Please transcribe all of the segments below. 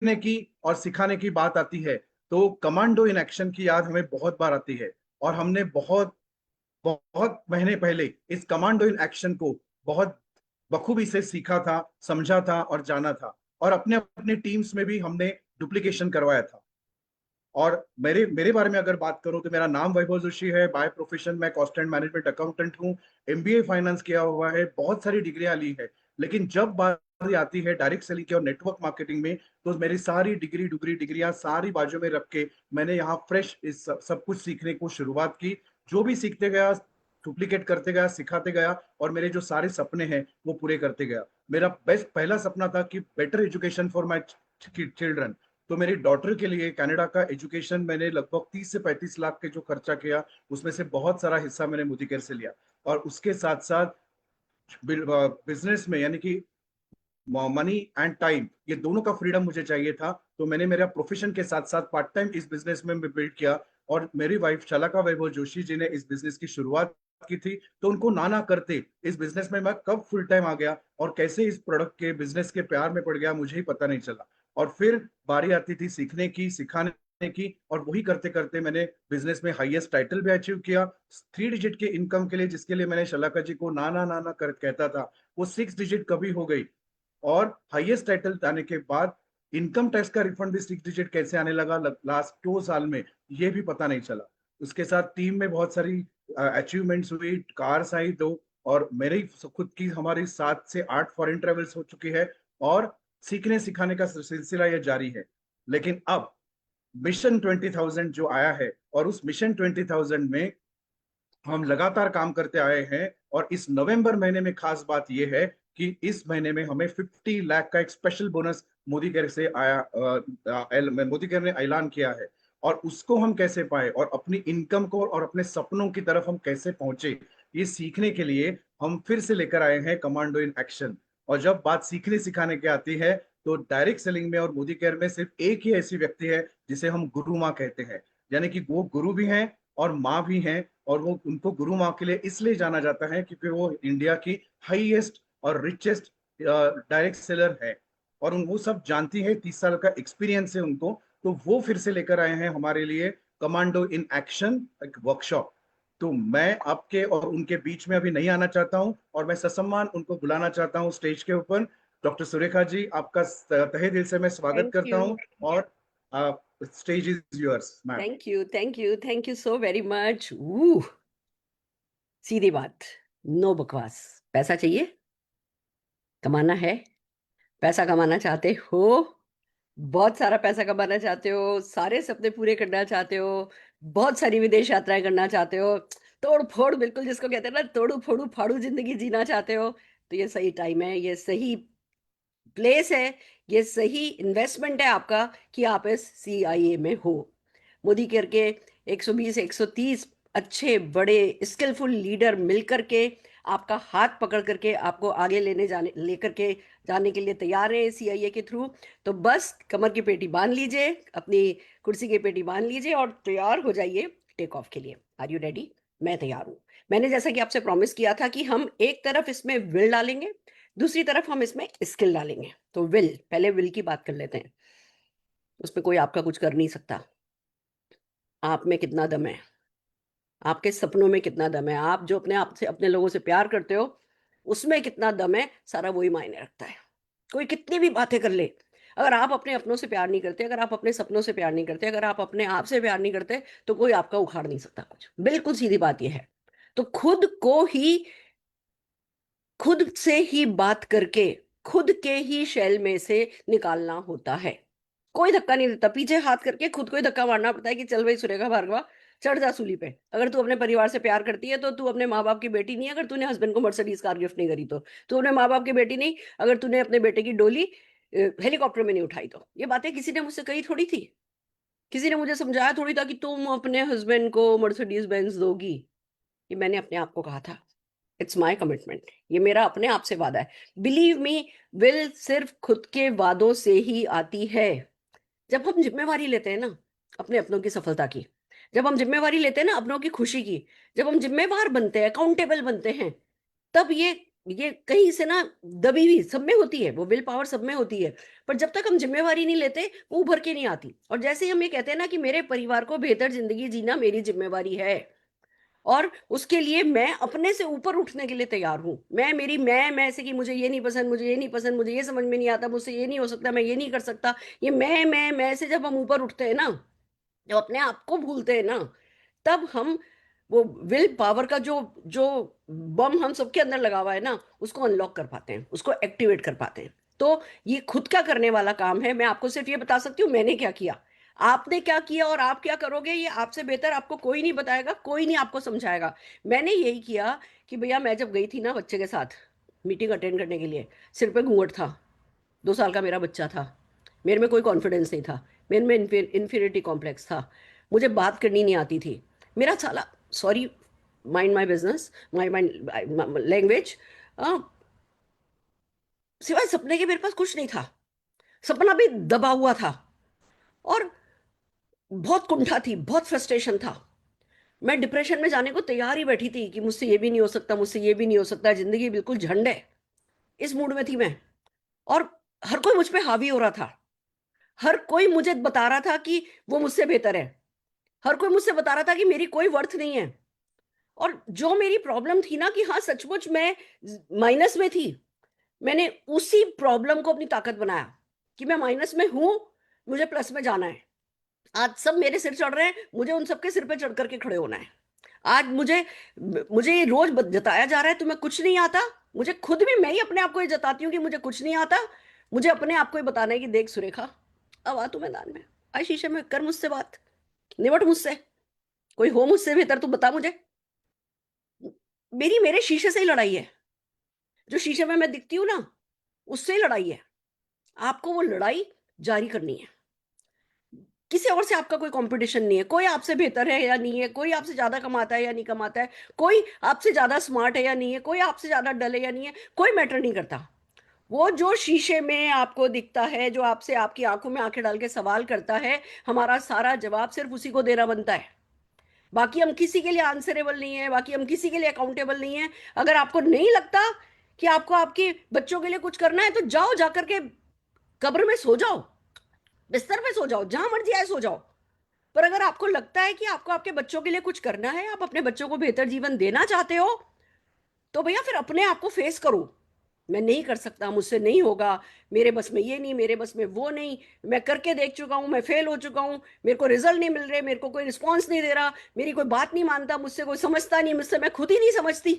सीखने की और सिखाने की बात आती है तो कमांडो इन एक्शन की याद हमें बहुत बार आती है। और हमने बहुत बहुत महीने पहले इस कमांडो इन एक्शन को बहुत बखूबी से सीखा था, समझा था और जाना था। और अपने अपने टीम्स में भी हमने डुप्लीकेशन करवाया था। और मेरे मेरे बारे में अगर बात करूं तो मेरा नाम वैभव जोशी है। बाय प्रोफेशन मैं कॉस्ट एंड मैनेजमेंट अकाउंटेंट हूं। एमबीए फाइनेंस किया हुआ है, बहुत सारी डिग्रियां ली है। लेकिन जब बात आती है डायरेक्ट सेलिंग की और नेटवर्क मार्केटिंग में, तो मेरी सारी डिग्रियां सारी बाजू में रख के मैंने यहाँ फ्रेश इस सब कुछ सीखने को शुरुआत की। जो भी सीखते गया, डुप्लीकेट करते गया, सिखाते गया, और मेरे जो सारे सपने हैं वो पूरे करते गया। मेरा बेस्ट पहला सपना था कि better education for my children. तो मेरी डॉटर के लिए कनाडा का एजुकेशन मैंने लगभग 30 से 35 लाख के जो खर्चा किया, उसमें से बहुत सारा हिस्सा मैंने मोदी केयर से लिया। और उसके साथ साथ बिजनेस में, यानी कि मनी एंड टाइम, ये दोनों का फ्रीडम मुझे चाहिए था। तो मैंने मेरा प्रोफेशन के साथ साथ पार्ट टाइम इस बिजनेस में बिल्ड किया। और मेरी वाइफ शलाका वैभव जोशी जी ने इस बिजनेस की शुरुआत की थी, तो उनको ना ना करते इस बिजनेस में मैं कब फुल टाइम आ गया और कैसे इस प्रोडक्ट के बिजनेस के प्यार में पड़ गया, मुझे ही पता नहीं चला। और फिर बारी आती थी सीखने की, सिखाने की, और वही करते करते मैंने बिजनेस में हाईएस्ट टाइटल भी अचीव किया। 3 डिजिट के इनकम के लिए, जिसके लिए मैंने शलाका जी को ना ना ना ना कर कहता था, वो 6 डिजिट कभी हो गई। और हाईएस्ट टाइटल आने के बाद इनकम टैक्स का रिफंड भी 6 डिजिट कैसे आने लगा लास्ट 2 साल में, ये भी पता नहीं चला। उसके साथ टीम में बहुत सारी अचीवमेंट्स हुई, कार्स आई दो, और मेरी खुद की हमारी 7 से 8 फॉरेन ट्रेवल्स हो चुकी है। और सीखने सिखाने का सिलसिला ये जारी है। लेकिन अब मिशन 20,000 जो आया है, और उस मिशन 20,000 में हम लगातार काम करते आए हैं। और इस नवंबर महीने में खास बात यह है कि इस महीने में हमें 50 लाख का एक स्पेशल बोनस मोदी केयर से आया, मोदी केयर ने ऐलान किया है। और उसको हम कैसे पाए और अपनी इनकम को और अपने सपनों की तरफ हम कैसे पहुंचे, ये सीखने के लिए हम फिर से लेकर आए हैं कमांडो इन एक्शन। और जब बात सीखने सिखाने की आती है, तो डायरेक्ट सेलिंग में और मोदी केयर में सिर्फ एक ही ऐसी व्यक्ति है जिसे हम गुरु माँ कहते हैं। यानी कि वो गुरु भी हैं और माँ भी हैं। और वो उनको गुरु माँ के लिए इसलिए जाना जाता है क्योंकि वो इंडिया की हाईएस्ट और रिचेस्ट डायरेक्ट सेलर है। और वो सब जानती है, 30 साल का एक्सपीरियंस है उनको। तो वो फिर से लेकर आए हैं हमारे लिए कमांडो इन एक्शन, एक वर्कशॉप। तो मैं आपके और उनके बीच में अभी नहीं आना चाहता हूं, और मैं ससम्मान उनको बुलाना चाहता हूं स्टेज के ऊपर। डॉक्टर सुरेखा जी, आपका तहे दिल से मैं स्वागत थैंक करता यू। हूं। और stage is yours ma'am. Thank you so very much. सीधी बात, नो बकवास। पैसा चाहिए, कमाना है, पैसा कमाना चाहते हो, बहुत सारा पैसा कमाना चाहते हो, सारे सपने पूरे करना चाहते हो, बहुत सारी विदेश यात्राएं करना चाहते हो, तोड़ फोड़, बिल्कुल जिसको कहते हैं ना, तोड़ू फोड़ू फाड़ू जिंदगी जीना चाहते हो, तो ये सही टाइम है, ये सही प्लेस है, ये सही इन्वेस्टमेंट है आपका कि आप इस सीआईए में हो। मोदी केयर के 120 130 अच्छे बड़े स्किलफुल लीडर मिलकर के आपका हाथ पकड़ करके आपको आगे लेकर के जाने के लिए तैयार है सीआईए के थ्रू। तो बस कमर की पेटी बांध लीजिए, अपनी कुर्सी की पेटी बांध लीजिए और तैयार हो जाइए टेक ऑफ के लिए। Are you ready? मैं तैयार हूं। मैंने जैसा कि आपसे प्रॉमिस किया था कि हम एक तरफ इसमें विल डालेंगे, दूसरी तरफ हम इसमें स्किल डालेंगे। तो विल, पहले विल की बात कर लेते हैं। उसमें कोई आपका कुछ कर नहीं सकता। आप में कितना दम है, आपके सपनों में कितना दम है, आप जो अपने आप से अपने लोगों से प्यार करते हो उसमें कितना दम है, सारा वही मायने रखता है। कोई कितनी भी बातें कर ले, अगर आप अपने अपनों से प्यार नहीं करते, अगर आप अपने सपनों से प्यार नहीं करते, अगर आप अपने आप से प्यार नहीं करते, तो कोई आपका उखाड़ नहीं सकता कुछ। बिल्कुल सीधी बात यह है। तो खुद से ही बात करके खुद के ही शेल में से निकालना होता है। कोई धक्का नहीं देता, पीछे हाथ करके खुद को ही धक्का मारना पड़ता है कि चल भाई सुरेखा भार्गवा, चढ़ जा सूली पे। अगर तू अपने परिवार से प्यार करती है तो तू अपने माँ बाप की बेटी नहीं है। अगर तूने हस्बैंड को मर्सिडीज कार गिफ्ट नहीं करी तो तू अपने माँ बाप की बेटी नहीं। अगर तूने अपने बेटे की डोली हेलीकॉप्टर में नहीं उठाई तो। ये बातें किसी ने मुझसे कही थोड़ी थी, किसी ने मुझे समझाया थोड़ी था कि तुम अपने हस्बैंड को मर्सिडीज बेंज दोगी। ये मैंने अपने आप को कहा था। इट्स माई कमिटमेंट, ये मेरा अपने आप से वादा है। बिलीव मी, विल सिर्फ खुद के वादों से ही आती है। जब हम जिम्मेवारी लेते हैं ना अपने अपनों की सफलता की, जब हम जिम्मेवारी लेते हैं ना अपनों की खुशी की, जब हम जिम्मेवार बनते हैं, अकाउंटेबल बनते हैं, तब ये ये कहीं से ना दबी हुई सब में होती है, वो विल पावर सब में होती है, पर जब तक हम जिम्मेवारी नहीं लेते वो उभर के नहीं आती। और जैसे ही हम ये कहते हैं ना कि मेरे परिवार को बेहतर जिंदगी जीना मेरी जिम्मेवारी है, और उसके लिए मैं अपने से ऊपर उठने के लिए तैयार हूं। मैं से कि मुझे ये नहीं पसंद, मुझे ये नहीं पसंद, मुझे ये समझ में नहीं आता, मुझसे ये नहीं हो सकता, मैं ये नहीं कर सकता, ये मैं से जब हम ऊपर उठते हैं ना, जब अपने आप को भूलते हैं ना, तब हम वो विल पावर का जो जो बम हम सबके अंदर लगा हुआ है ना, उसको अनलॉक कर पाते हैं, उसको एक्टिवेट कर पाते हैं। तो ये खुद का करने वाला काम है। मैं आपको सिर्फ ये बता सकती हूँ मैंने क्या किया, आपने क्या किया और आप क्या करोगे ये आपसे बेहतर आपको कोई नहीं बताएगा, कोई नहीं आपको समझाएगा। मैंने यही किया कि भैया मैं जब गई थी ना बच्चे के साथ मीटिंग अटेंड करने के लिए, सिर पे घूंघट था, 2 साल का मेरा बच्चा था, मेरे में कोई कॉन्फिडेंस नहीं था, मेरे में इन्फीरियरिटी कॉम्प्लेक्स था, मुझे बात करनी नहीं आती थी, मेरा साला, sorry, mind my business, my mind language, सिवाय सपने के मेरे पास कुछ नहीं था। सपना भी दबा हुआ था, और बहुत कुंठा थी, बहुत फ्रस्ट्रेशन था। मैं डिप्रेशन में जाने को तैयार ही बैठी थी कि मुझसे ये भी नहीं हो सकता, मुझसे ये भी नहीं हो सकता, जिंदगी बिल्कुल झंड है, इस मूड में थी मैं। और हर कोई मुझ पे हावी हो रहा था, हर कोई मुझे बता रहा था कि वो मुझसे बेहतर है, हर कोई मुझसे बता रहा था कि मेरी कोई वर्थ नहीं है। और जो मेरी प्रॉब्लम थी ना कि हाँ सचमुच मैं माइनस में थी, मैंने उसी प्रॉब्लम को अपनी ताकत बनाया कि मैं माइनस में हूं, मुझे प्लस में जाना है। आज सब मेरे सिर चढ़ रहे हैं, मुझे उन सबके सिर पे चढ़ करके खड़े होना है। आज मुझे मुझे ये रोज जताया जा रहा है तुम्हें कुछ नहीं आता, मुझे खुद भी, मैं ही अपने आप को ये जताती हूँ कि मुझे कुछ नहीं आता। मुझे अपने आप को ये बताना है कि देख सुरेखा, अब आ तू मैदान में, आ शीशे में, कर मुझसे बात, निबट मुझसे, कोई हो मुझसे बेहतर तू बता मुझे। मेरी मेरे शीशे से ही लड़ाई है, जो शीशे में मैं दिखती हूँ ना, उससे ही लड़ाई है। आपको वो लड़ाई जारी करनी है, किसी और से आपका कोई कंपटीशन नहीं है, कोई आपसे बेहतर है या नहीं है, कोई आपसे ज्यादा कमाता है या नहीं कमाता है, कोई आपसे ज्यादा स्मार्ट है या नहीं है, कोई आपसे ज्यादा डल है या नहीं है, कोई मैटर नहीं करता। वो जो शीशे में आपको दिखता है, जो आपसे आपकी आंखों में आंखें डाल के सवाल करता है, हमारा सारा जवाब सिर्फ उसी को देना बनता है। बाकी हम किसी के लिए आंसरेबल नहीं है, बाकी हम किसी के लिए अकाउंटेबल नहीं है। अगर आपको नहीं लगता कि आपको आपके बच्चों के लिए कुछ करना है, तो जाओ जाकर के कब्र में सो जाओ, बिस्तर पे सो जाओ, जहां मर्जी आए सो जाओ। पर अगर आपको लगता है कि आपको आपके बच्चों के लिए कुछ करना है, आप अपने बच्चों को बेहतर जीवन देना चाहते हो, तो भैया फिर अपने आप को फेस करो। मैं नहीं कर सकता, मुझसे नहीं होगा, मेरे बस में ये नहीं, मेरे बस में वो नहीं, मैं करके देख चुका हूं, मैं फेल हो चुका हूं, मेरे को रिजल्ट नहीं मिल रहे, मेरे को कोई रिस्पॉन्स नहीं दे रहा, मेरी कोई बात नहीं मानता, मुझसे कोई समझता नहीं, मुझसे मैं खुद ही नहीं समझती।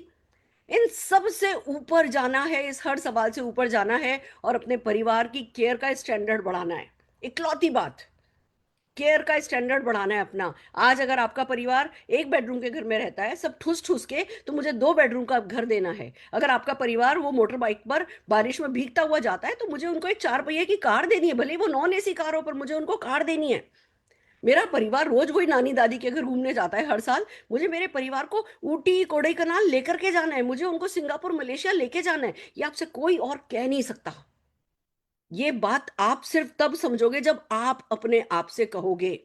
इन सब से ऊपर जाना है, इस हर सवाल से ऊपर जाना है, और अपने परिवार की केयर का स्टैंडर्ड बढ़ाना है। इकलौती बात, केयर का स्टैंडर्ड बढ़ाना है अपना। आज अगर आपका परिवार एक बेडरूम के घर में रहता है सब ठूस ठूस के, तो मुझे 2 बेडरूम का घर देना है। अगर आपका परिवार वो मोटर बाइक पर बारिश में भीगता हुआ जाता है, तो मुझे उनको एक 4 पहिए की कार देनी है, भले ही वो नॉन एसी कार हो, पर मुझे उनको कार देनी है। मेरा परिवार रोज वही नानी दादी के घर घूमने जाता है हर साल, मुझे मेरे परिवार को ऊटी कोडाईकनाल लेकर के जाना है, मुझे उनको सिंगापुर मलेशिया लेके जाना है। ये आपसे कोई और कह नहीं सकता। ये बात आप सिर्फ तब समझोगे जब आप अपने आप से कहोगे।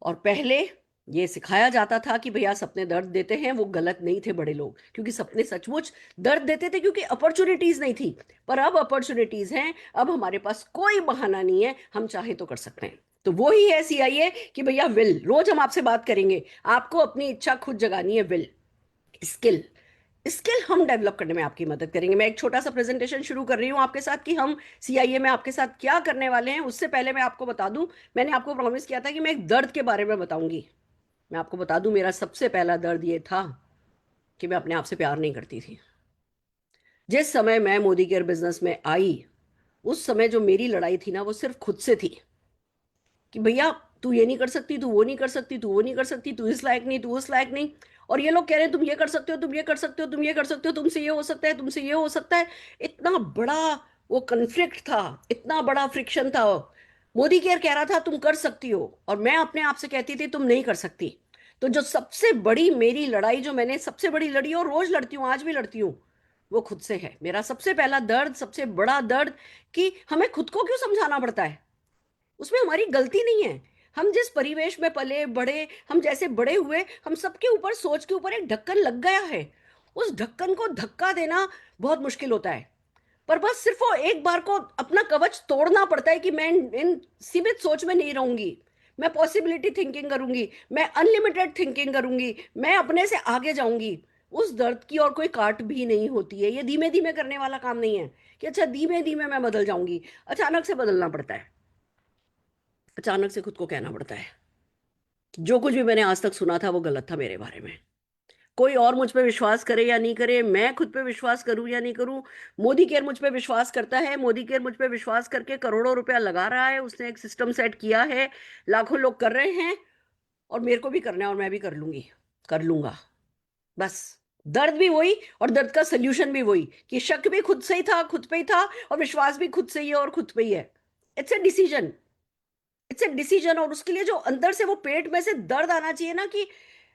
और पहले ये सिखाया जाता था कि भैया सपने दर्द देते हैं, वो गलत नहीं थे बड़े लोग, क्योंकि सपने सचमुच दर्द देते थे, क्योंकि अपॉर्चुनिटीज नहीं थी। पर अब अपॉर्चुनिटीज हैं, अब हमारे पास कोई बहाना नहीं है, हम चाहे तो कर सकते हैं। तो वो ही है सीआईए कि भैया विल, रोज हम आपसे बात करेंगे, आपको अपनी इच्छा खुद जगानी है, विल, स्किल, स्किल हम डेवलप करने में आपकी मदद करेंगे। मैं एक छोटा सा प्रेजेंटेशन शुरू कर रही हूँ आपके साथ कि हम सीआईए में आपके साथ क्या करने वाले हैं। उससे पहले मैं आपको बता दूं, मैंने आपको प्रॉमिस किया था कि मैं एक दर्द के बारे में बताऊंगी। मैं आपको बता दूं, मेरा सबसे पहला दर्द ये था कि मैं अपने आप से प्यार नहीं करती थी। जिस समय मैं मोदी केयर बिजनेस में आई, उस समय जो मेरी लड़ाई थी ना, वो सिर्फ खुद से थी कि भैया तू ये नहीं कर सकती, तू वो नहीं कर सकती, तू वो नहीं कर सकती, तू इस लायक नहीं, तू उस लायक नहीं। और ये लोग कह रहे हैं तुम ये कर सकते हो, तुम ये कर सकते हो, तुम ये कर सकते हो, तुमसे ये हो सकता है, तुमसे ये हो सकता है। इतना बड़ा वो कन्फ्लिक्ट था, इतना बड़ा फ्रिक्शन था। मोदी केयर कह रहा था तुम कर सकती हो, और मैं अपने आप से कहती थी तुम नहीं कर सकती। तो जो सबसे बड़ी मेरी लड़ाई, जो मैंने सबसे बड़ी लड़ी और रोज लड़ती हूँ, आज भी लड़ती हूँ, वो खुद से है। मेरा सबसे पहला दर्द, सबसे बड़ा दर्द, कि हमें खुद को क्यों समझाना पड़ता है, उसमें हमारी गलती नहीं है। हम जिस परिवेश में पले बढ़े, हम जैसे बड़े हुए, हम सबके ऊपर सोच के ऊपर एक ढक्कन लग गया है। उस ढक्कन को धक्का देना बहुत मुश्किल होता है, पर बस सिर्फ वो एक बार को अपना कवच तोड़ना पड़ता है कि मैं इन सीमित सोच में नहीं रहूंगी, मैं पॉसिबिलिटी थिंकिंग करूंगी, मैं अनलिमिटेड थिंकिंग करूंगी, मैं अपने से आगे जाऊंगी। उस दर्द की और कोई काट भी नहीं होती है, ये धीमे धीमे करने वाला काम नहीं है कि अच्छा धीमे धीमे मैं बदल जाऊंगी। अचानक से बदलना पड़ता है, अचानक से खुद को कहना पड़ता है जो कुछ भी मैंने आज तक सुना था वो गलत था मेरे बारे में। कोई और मुझ पे विश्वास करे या नहीं करे, मैं खुद पे विश्वास करूं या नहीं करूं, मोदी केयर मुझ पे विश्वास करता है, मोदी केयर मुझ पे विश्वास करके करोड़ों रुपया लगा रहा है, उसने एक सिस्टम सेट किया है, लाखों लोग कर रहे हैं, और मेरे को भी करना है और मैं भी कर लूंगी, कर लूंगा। बस दर्द भी वही और दर्द का सोल्यूशन भी वही कि शक भी खुद से ही था, खुद पे ही था, और विश्वास भी खुद से ही है और खुद पे ही है। It's a decision, it's a decision. और उसके लिए जो अंदर से वो पेट में से दर्द आना चाहिए ना कि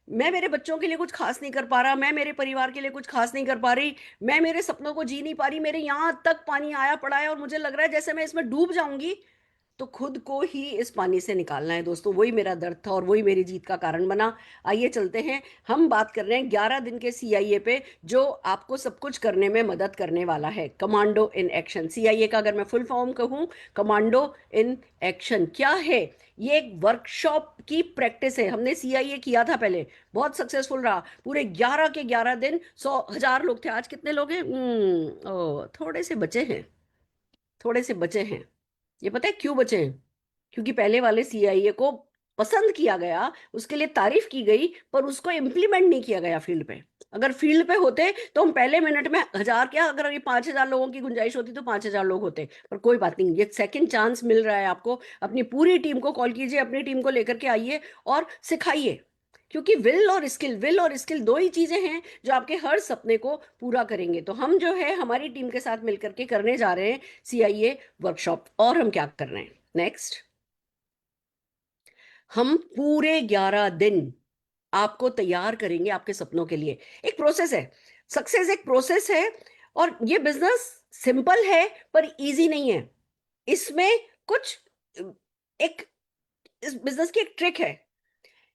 मैं मेरे बच्चों के लिए कुछ खास नहीं कर पा रहा, मैं मेरे परिवार के लिए कुछ खास नहीं कर पा रही, मैं मेरे सपनों को जी नहीं पा रही, मेरे यहां तक पानी आया पड़ा है और मुझे लग रहा है जैसे मैं इसमें डूब जाऊंगी, तो खुद को ही इस पानी से निकालना है दोस्तों। वही मेरा दर्द था और वही मेरी जीत का कारण बना। आइए चलते हैं, हम बात कर रहे हैं 11 दिन के सीआईए पे, जो आपको सब कुछ करने में मदद करने वाला है। कमांडो इन एक्शन, सीआईए का अगर मैं फुल फॉर्म कहूँ, कमांडो इन एक्शन क्या है? ये एक वर्कशॉप की प्रैक्टिस है। हमने सीआईए किया था पहले, बहुत सक्सेसफुल रहा, पूरे 11 के 11 दिन 100,000 लोग थे। आज कितने लोग हैं? थोड़े से बचे हैं, थोड़े से बचे हैं। ये पता है क्यों बचे हैं? क्योंकि पहले वाले सीआईए को पसंद किया गया, उसके लिए तारीफ की गई, पर उसको इम्प्लीमेंट नहीं किया गया फील्ड पे। अगर फील्ड पे होते तो हम पहले मिनट में 1,000 क्या, अगर ये 5,000 लोगों की गुंजाइश होती तो 5,000 लोग होते। पर कोई बात नहीं, ये सेकंड चांस मिल रहा है आपको। अपनी पूरी टीम को कॉल कीजिए, अपनी टीम को लेकर के आइए और सिखाइए, क्योंकि विल और स्किल, विल और स्किल दो ही चीजें हैं जो आपके हर सपने को पूरा करेंगे। तो हम जो है हमारी टीम के साथ मिलकर के करने जा रहे हैं सीआईए वर्कशॉप। और हम क्या कर रहे हैं नेक्स्ट, हम पूरे 11 दिन आपको तैयार करेंगे आपके सपनों के लिए। एक प्रोसेस है, सक्सेस एक प्रोसेस है, और ये बिजनेस सिंपल है पर इजी नहीं है। इसमें कुछ एक, इस बिजनेस की एक ट्रिक है।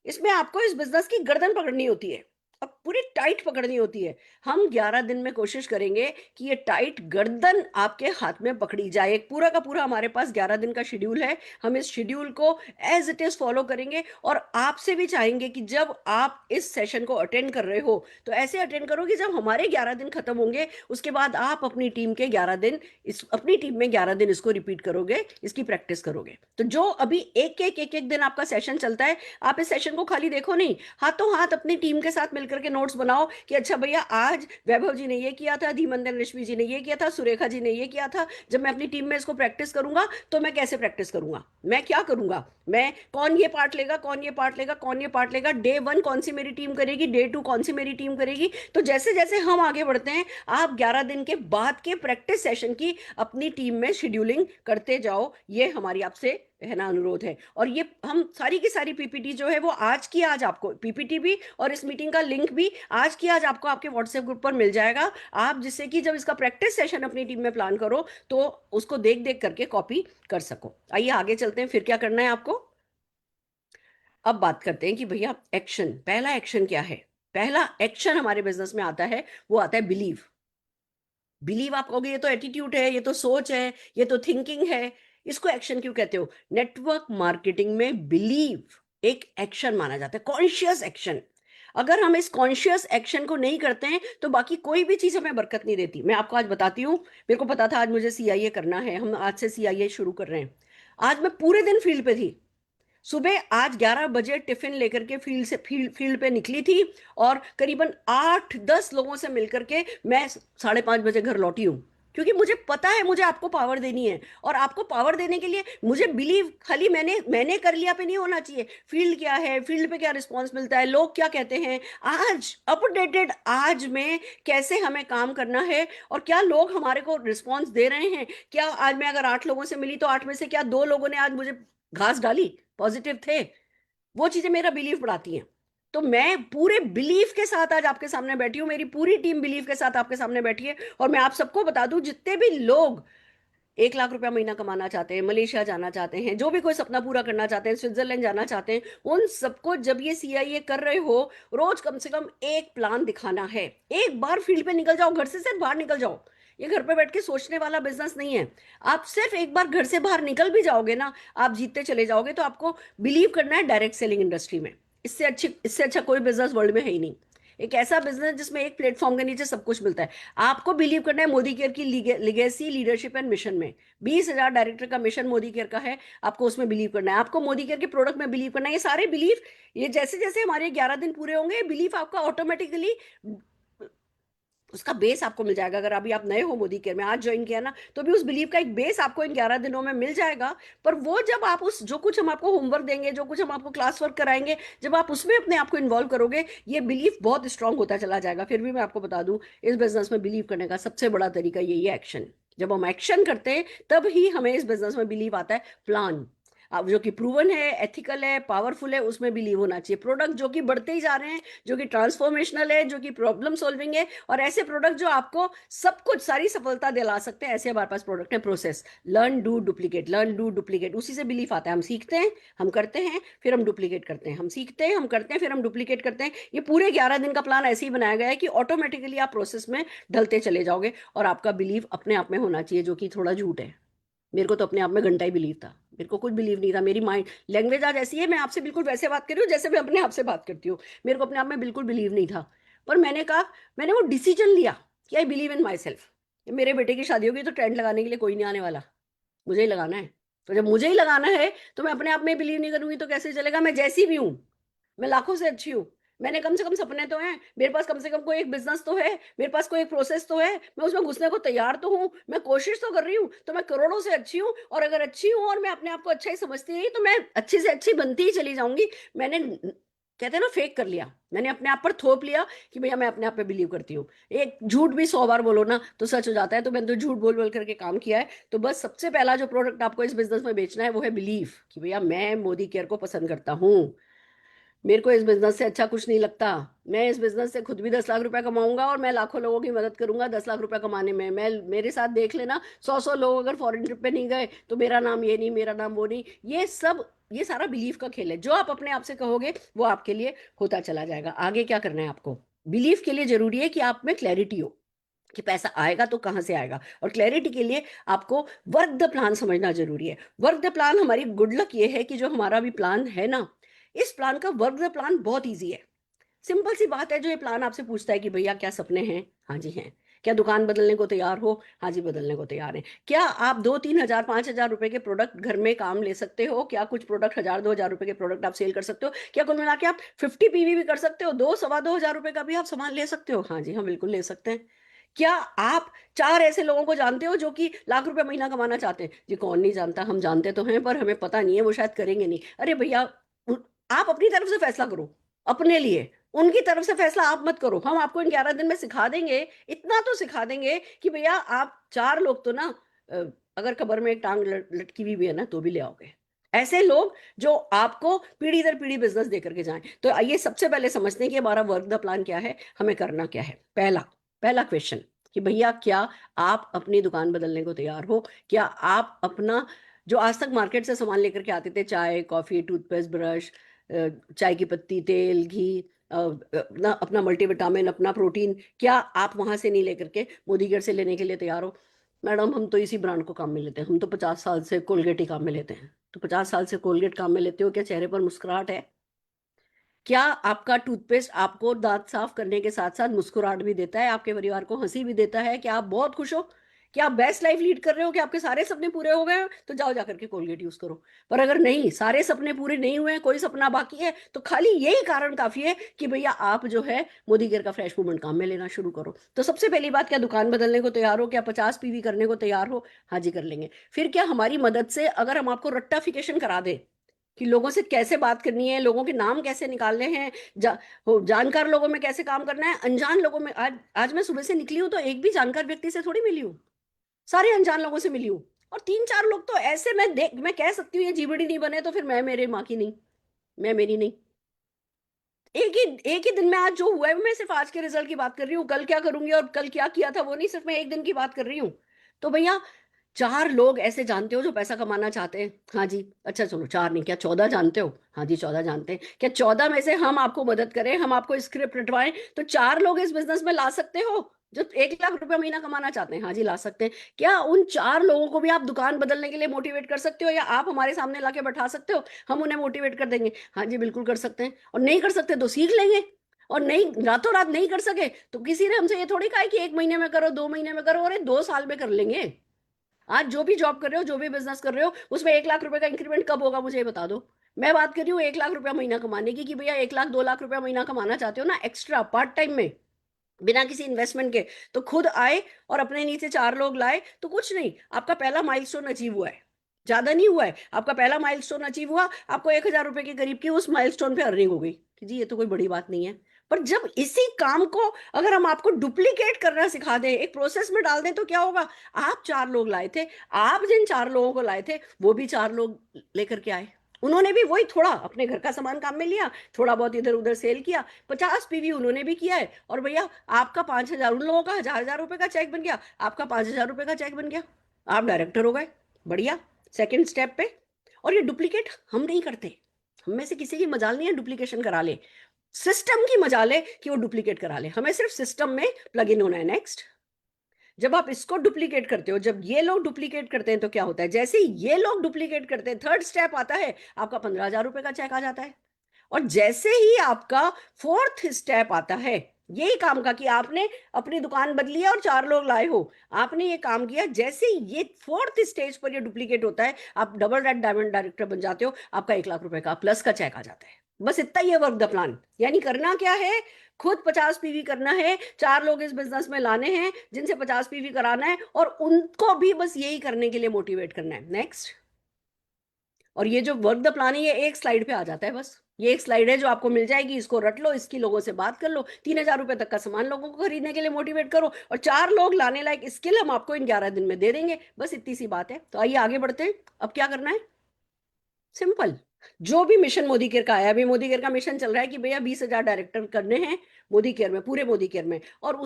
इसमें आपको इस बिजनेस की गर्दन पकड़नी होती है और पूरी टाइट पकड़नी होती है। हम 11 दिन में कोशिश करेंगे कि ये टाइट गर्दन आपके हाथ में पकड़ी जाए। एक पूरा का पूरा हमारे पास 11 दिन का शेड्यूल है। हम इस शेड्यूल को एज इट इज फॉलो करेंगे, और आपसे भी चाहेंगे कि जब आप इस सेशन को अटेंड कर रहे हो तो ऐसे अटेंड करो कि जब हमारे 11 दिन खत्म होंगे उसके बाद आप अपनी टीम के 11 दिन, इस अपनी टीम में 11 दिन इसको रिपीट करोगे, इसकी प्रैक्टिस करोगे। तो जो अभी एक एक दिन आपका सेशन चलता है, आप इस सेशन को खाली देखो नहीं, हाथों हाथ अपनी टीम के साथ मिलकर के नोट्स बनाओ कि अच्छा भैया आज वैभव जी ने ये किया था, धीमंदर ऋषि जी ने ये किया था, सुरेखा जी ने ये किया था, जब मैं अपनी टीम में इसको प्रैक्टिस करूंगा तो मैं कैसे प्रैक्टिस करूंगा, मैं क्या करूंगा, मैं कौन ये पार्ट लेगा, कौन ये पार्ट लेगा, कौन ये पार्ट लेगा, डे 1 कौन सी मेरी टीम करेगी, डे 2 कौन सी मेरी टीम करेगी। तो जैसे जैसे हम आगे बढ़ते हैं, आप 11 दिन के बाद के प्रैक्टिस सेशन की अपनी टीम में शेड्यूलिंग करते जाओ। ये हमारी आपसे है ना अनुरोध है। और ये हम सारी की सारी पीपीटी जो है वो आज की आज आपको, पीपीटी भी और इस मीटिंग का लिंक भी आज की आज आपको आपके व्हाट्सएप ग्रुप पर मिल जाएगा। आप जिससे कि जब इसका प्रैक्टिस सेशन अपनी टीम में प्लान करो तो उसको देख देख करके कॉपी कर सको। आइए आगे चलते हैं, फिर क्या करना है आपको। अब बात करते हैं कि भैया एक्शन, पहला एक्शन क्या है? पहला एक्शन हमारे बिजनेस में आता है, वो आता है बिलीव। बिलीव आप कहोगे ये तो एटीट्यूड है, ये तो सोच है, ये तो थिंकिंग है, इसको एक्शन क्यों कहते हो? नेटवर्क मार्केटिंग में बिलीव एक एक्शन माना जाता है, कॉन्शियस एक्शन। अगर हम इस कॉन्शियस एक्शन को नहीं करते हैं तो बाकी कोई भी चीज हमें बरकत नहीं देती। मैं आपको आज बताती हूँ, मेरे को पता था आज मुझे सीआईए करना है, हम आज से सीआईए शुरू कर रहे हैं। आज मैं पूरे दिन फील्ड पे थी। सुबह आज 11 बजे टिफिन लेकर के फील्ड पे निकली थी, और करीबन 8-10 लोगों से मिलकर के मैं 5:30 बजे घर लौटी हूँ। क्योंकि मुझे पता है मुझे आपको पावर देनी है, और आपको पावर देने के लिए मुझे बिलीव खाली मैंने मैंने कर लिया पे नहीं होना चाहिए। फील्ड क्या है, फील्ड पे क्या रिस्पॉन्स मिलता है, लोग क्या कहते हैं, आज अपडेटेड आज में कैसे हमें काम करना है, और क्या लोग हमारे को रिस्पॉन्स दे रहे हैं। क्या आज मैं अगर 8 लोगों से मिली तो 8 में से क्या 2 लोगों ने आज मुझे घास डाली, पॉजिटिव थे? वो चीजें मेरा बिलीफ बढ़ाती हैं। तो मैं पूरे बिलीफ के साथ आज आपके सामने बैठी हूं, मेरी पूरी टीम बिलीफ के साथ आपके सामने बैठी है। और मैं आप सबको बता दूं, जितने भी लोग 1 लाख रुपया महीना कमाना चाहते हैं, मलेशिया जाना चाहते हैं, जो भी कोई सपना पूरा करना चाहते हैं, स्विट्जरलैंड जाना चाहते हैं, उन सबको जब ये सीआईए कर रहे हो, रोज कम से कम एक प्लान दिखाना है। एक बार फील्ड पे निकल जाओ, घर से सिर्फ बाहर निकल जाओ। ये घर पे बैठ के सोचने वाला बिजनेस नहीं है। आप सिर्फ एक बार घर से बाहर निकल भी जाओगे ना, आप जीतते चले जाओगे। तो आपको बिलीव करना है डायरेक्ट सेलिंग इंडस्ट्री में। इससे अच्छा कोई बिजनेस वर्ल्ड में है ही नहीं। एक ऐसा बिजनेस जिसमें एक प्लेटफॉर्म के नीचे सब कुछ मिलता है। आपको बिलीव करना है मोदी केयर की लिगेसी, लीडरशिप एंड मिशन में। 20,000 डायरेक्टर का मिशन मोदी केयर का है, आपको उसमें बिलीव करना है। आपको मोदी केयर के प्रोडक्ट में बिलीव करना है। ये सारे बिलीव, ये जैसे जैसे हमारे 11 दिन पूरे होंगे, बिलीव आपका ऑटोमेटिकली उसका बेस आपको मिल जाएगा। अगर अभी आप नए हो मोदी केयर में, आज ज्वाइन किया ना, तो भी उस बिलीव का एक बेस आपको इन 11 दिनों में मिल जाएगा। पर वो जब आप उस, जो कुछ हम आपको होमवर्क देंगे, जो कुछ हम आपको क्लास वर्क कराएंगे, जब आप उसमें अपने आप को इन्वॉल्व करोगे, ये बिलीव बहुत स्ट्रांग होता चला जाएगा। फिर भी मैं आपको बता दूं, इस बिजनेस में बिलीव करने का सबसे बड़ा तरीका यही है, एक्शन। जब हम एक्शन करते हैं तब ही हमें इस बिजनेस में बिलीव आता है। प्लान अब जो कि प्रूवन है, एथिकल है, पावरफुल है, उसमें बिलीव होना चाहिए। प्रोडक्ट जो कि बढ़ते ही जा रहे हैं, जो कि ट्रांसफॉर्मेशनल है, जो कि प्रॉब्लम सॉल्विंग है, और ऐसे प्रोडक्ट जो आपको सब कुछ, सारी सफलता दिला सकते हैं, ऐसे हमारे पास प्रोडक्ट है। Process learn do duplicate, learn do duplicate, उसी से बिलीफ आता है। हम सीखते हैं, हम करते हैं, फिर हम डुप्लीकेट करते हैं, हम सीखते हैं, हम करते हैं, फिर हम डुप्लीकेट करते हैं। ये पूरे 11 दिन का प्लान ऐसे ही बनाया गया है कि ऑटोमेटिकली आप प्रोसेस में ढलते चले जाओगे, और आपका बिलीव अपने आप में होना चाहिए, जो कि थोड़ा झूठ है। मेरे को तो अपने आप में घंटा ही बिलीव था, मेरे को कुछ बिलीव नहीं था। मेरी माइंड लैंग्वेज आज ऐसी है, मैं आपसे बिल्कुल वैसे बात कर रही हूँ जैसे मैं अपने आप से बात करती हूँ। मेरे को अपने आप में बिल्कुल बिलीव नहीं था। पर मैंने कहा, मैंने वो डिसीजन लिया कि I believe in my self. मेरे बेटे की शादी होगी तो टेंट लगाने के लिए कोई नहीं आने वाला, मुझे ही लगाना है। तो जब मुझे ही लगाना है, तो मैं अपने आप में बिलीव नहीं करूंगी तो कैसे चलेगा? मैं जैसी भी हूँ, मैं लाखों से अच्छी हूँ। मैंने कम से कम सपने तो हैं, मेरे पास कम से कम कोई एक बिजनेस तो है, मेरे पास कोई एक प्रोसेस तो है, मैं उसमें घुसने को तैयार तो हूँ, मैं कोशिश तो कर रही हूँ। तो मैं करोड़ों से अच्छी हूँ, और अगर अच्छी हूँ और मैं अपने आप को अच्छा ही समझती रही, तो मैं अच्छी से अच्छी बनती ही चली जाऊंगी। मैंने, कहते हैं ना, फेक कर लिया। मैंने अपने आप पर थोप लिया कि भैया मैं अपने आप पे बिलीव करती हूँ। एक झूठ भी 100 बार बोलो ना तो सच हो जाता है। तो मैंने तो झूठ बोल बोल करके काम किया है। तो बस सबसे पहला जो प्रोडक्ट आपको इस बिजनेस में बेचना है वो है बिलीव, कि भैया मैं मोदी केयर को पसंद करता हूँ। मेरे को इस बिजनेस से अच्छा कुछ नहीं लगता। मैं इस बिजनेस से खुद भी 10 लाख रुपया कमाऊंगा, और मैं लाखों लोगों की मदद करूंगा 10 लाख रुपया कमाने में। मैं, मेरे साथ देख लेना, 100 100 लोग अगर फॉरेन ट्रिप पे नहीं गए तो मेरा नाम ये नहीं, मेरा नाम वो नहीं। ये सब, ये सारा बिलीफ का खेल है। जो आप अपने आप से कहोगे वो आपके लिए होता चला जाएगा। आगे क्या करना है आपको? बिलीफ के लिए जरूरी है कि आप में क्लैरिटी हो कि पैसा आएगा तो कहां से आएगा। और क्लैरिटी के लिए आपको वर्क द प्लान समझना जरूरी है। वर्क द प्लान, हमारी गुड लक ये है कि जो हमारा भी प्लान है ना, इस प्लान का वर्क द प्लान बहुत ईजी है। सिंपल सी बात है। जो ये प्लान आपसे पूछता है कि भैया क्या सपने हैं? हाँ जी हैं। क्या दुकान बदलने को तैयार हो? हाँ जी, बदलने को तैयार है। क्या आप 2-3 हजार 5 हजार रुपए के प्रोडक्ट घर में काम ले सकते हो? क्या कुछ प्रोडक्ट 1,000-2,000 रुपए के प्रोडक्ट आप सेल कर सकते हो? क्या कुल मिला के आप 50 पीवी भी कर सकते हो? 2-2.25 हजार रुपए का भी आप सामान ले सकते हो? हाँ जी, हाँ, बिल्कुल ले सकते हैं। क्या आप 4 ऐसे लोगों को जानते हो जो कि लाख रुपए महीना कमाना चाहते हैं? जी, कौन नहीं जानता? हम जानते तो हैं, पर हमें पता नहीं है, वो शायद करेंगे नहीं। अरे भैया, आप अपनी तरफ से फैसला करो अपने लिए। उनकी तरफ से फैसला आप मत करो। हम आपको इन 11 दिन में सिखा देंगे, इतना तो सिखा देंगे कि भैया आप 4 लोग तो ना, अ, अगर कबर में एक टांग लटकी हुई भी है ना तो भी ले आओगे। ऐसे लोग जो आपको पीढ़ी दर पीढ़ी बिजनेस दे करके जाएं। तो आइए सबसे पहले समझते हैं कि हमारा वर्क द प्लान क्या है, हमें करना क्या है। पहला पहला क्वेश्चन कि भैया क्या आप अपनी दुकान बदलने को तैयार हो? क्या आप अपना, जो आज तक मार्केट से सामान लेकर के आते थे, चाय, कॉफी, टूथपेस्ट, ब्रश, चाय की पत्ती, तेल, घी, अपना अपना मल्टीविटामिन, अपना प्रोटीन, क्या आप वहां से नहीं लेकर के मोदी केयर से लेने के लिए तैयार हो? मैडम हम तो इसी ब्रांड को काम में लेते हैं, हम तो 50 साल से कोलगेट ही काम में लेते हैं। तो 50 साल से कोलगेट काम में लेते हो, क्या चेहरे पर मुस्कुराहट है? क्या आपका टूथपेस्ट आपको दांत साफ करने के साथ साथ मुस्कुराहट भी देता है, आपके परिवार को हंसी भी देता है? क्या आप बहुत खुश हो? क्या आप बेस्ट लाइफ लीड कर रहे हो? कि आपके सारे सपने पूरे हो गए हैं? तो जाओ जाकर के कोलगेट यूज करो। पर अगर नहीं, सारे सपने पूरे नहीं हुए हैं, कोई सपना बाकी है, तो खाली यही कारण काफी है कि भैया आप जो है मोदी केयर का फ्रेश मूवमेंट काम में लेना शुरू करो। तो सबसे पहली बात, क्या दुकान बदलने को तैयार हो? क्या 50 पीवी करने को तैयार हो? हाँ जी, कर लेंगे। फिर क्या हमारी मदद से अगर हम आपको रट्टाफिकेशन करा दें कि लोगों से कैसे बात करनी है, लोगों के नाम कैसे निकालने हैं, जानकार लोगों में कैसे काम करना है, अनजान लोगों में, आज आज मैं सुबह से निकली हूं तो एक भी जानकार व्यक्ति से थोड़ी मिली हूँ, सारे अनजान लोगों से मिली हूँ। और 3-4 लोग तो ऐसे, मैं कह सकती हूँ ये जीबड़ी नहीं बने तो फिर मैं मेरे माँ की नहीं, मैं मेरी नहीं। एक ही दिन में आज जो हुआ है, मैं सिर्फ आज के रिजल्ट की बात कर रही हूँ। कल क्या करूंगी और कल क्या किया था वो नहीं, सिर्फ मैं एक दिन की बात कर रही हूँ। तो भैया 4 लोग ऐसे जानते हो जो पैसा कमाना चाहते हैं? हाँ जी। अच्छा चलो 4 नहीं, क्या 14 जानते हो? हाँ जी 14 जानते हैं। क्या 14 में से हम आपको मदद करें, हम आपको स्क्रिप्ट रटवाएं, तो 4 लोग इस बिजनेस में ला सकते हो जो 1 लाख रुपया महीना कमाना चाहते हैं? हाँ जी ला सकते हैं। क्या उन 4 लोगों को भी आप दुकान बदलने के लिए मोटिवेट कर सकते हो, या आप हमारे सामने लाके बैठा सकते हो, हम उन्हें मोटिवेट कर देंगे? हाँ जी बिल्कुल कर सकते हैं। और नहीं कर सकते तो सीख लेंगे। और नहीं, रातों रात नहीं कर सके तो किसी ने हमसे ये थोड़ी कहा है कि 1 महीने में करो, 2 महीने में करो, अरे 2 साल में कर लेंगे। आज जो भी जॉब कर रहे हो, जो भी बिजनेस कर रहे हो, उसमें 1 लाख रुपए का इंक्रीमेंट कब होगा मुझे ये बता दो। मैं बात कर रही हूँ 1 लाख रुपया महीना कमाने की, कि भैया 1 लाख 2 लाख रुपया महीना कमाना चाहते हो ना एक्स्ट्रा पार्ट टाइम में, बिना किसी इन्वेस्टमेंट के, तो खुद आए और अपने नीचे 4 लोग लाए तो कुछ नहीं, आपका पहला माइलस्टोन अचीव हुआ है। ज्यादा नहीं हुआ है, आपका पहला माइलस्टोन अचीव हुआ, आपको 1,000 रुपए के करीब की उस माइलस्टोन पे अर्निंग हो गई कि जी ये तो कोई बड़ी बात नहीं है। पर जब इसी काम को अगर हम आपको डुप्लीकेट करना सिखा दें, एक प्रोसेस में डाल दें, तो क्या होगा? आप 4 लोग लाए थे, आप जिन 4 लोगों को लाए थे वो भी 4 लोग लेकर के आए, उन्होंने भी वही थोड़ा अपने घर का सामान काम में लिया, थोड़ा बहुत इधर उधर सेल किया, 50 पीवी उन्होंने भी किया है, और भैया आपका 5,000, उन लोगों का 1,000 1,000 रुपए का चेक बन गया, आपका 5,000 रुपए का चेक बन गया, आप डायरेक्टर हो गए। बढ़िया। सेकंड स्टेप पे। और ये डुप्लीकेट हम नहीं करते, हम में से किसी की मजाल नहीं है डुप्लीकेशन करा ले, सिस्टम की मजाल है कि वो डुप्लीकेट करा ले, हमें सिर्फ सिस्टम में प्लग इन होना है। नेक्स्ट। जब आप इसको डुप्लीकेट करते हो, जब ये लोग डुप्लीकेट करते हैं, तो क्या होता है? जैसे ही ये लोग डुप्लीकेट करते हैं, थर्ड स्टेप आता है, आपका 15,000 रुपए का चेक आ जाता है। और जैसे ही आपका फोर्थ स्टेप आता है यही काम का, कि आपने अपनी दुकान बदली है और 4 लोग लाए हो, आपने ये काम किया, जैसे ही ये फोर्थ स्टेज पर ये डुप्लीकेट होता है, आप डबल रेड डायमंड डायरेक्टर बन जाते हो, आपका 1 लाख रुपए का प्लस का चेक आ जाता है। बस इतना ही है वर्क द प्लान। यानी करना क्या है? खुद 50 पीवी करना है, 4 लोग इस बिजनेस में लाने हैं जिनसे 50 पीवी कराना है, और उनको भी बस यही करने के लिए मोटिवेट करना है। नेक्स्ट। और ये जो वर्क द प्लान है ये एक स्लाइड पे आ जाता है, बस ये एक स्लाइड है जो आपको मिल जाएगी, इसको रट लो, इसकी लोगों से बात कर लो, 3,000 रुपए तक का सामान लोगों को खरीदने के लिए मोटिवेट करो, और 4 लोग लाने लायक स्किल हम आपको इन 11 दिन में दे देंगे। बस इतनी सी बात है। तो आइए आगे बढ़ते हैं। अब क्या करना है? सिंपल। जो भी मिशन मोदी केयर का आया, अभी मोदी केयर का मिशन चल रहा है कि भैया 20,000 डायरेक्टर करने हैं मोदी केयर में, पूरे मोदी केयर में, और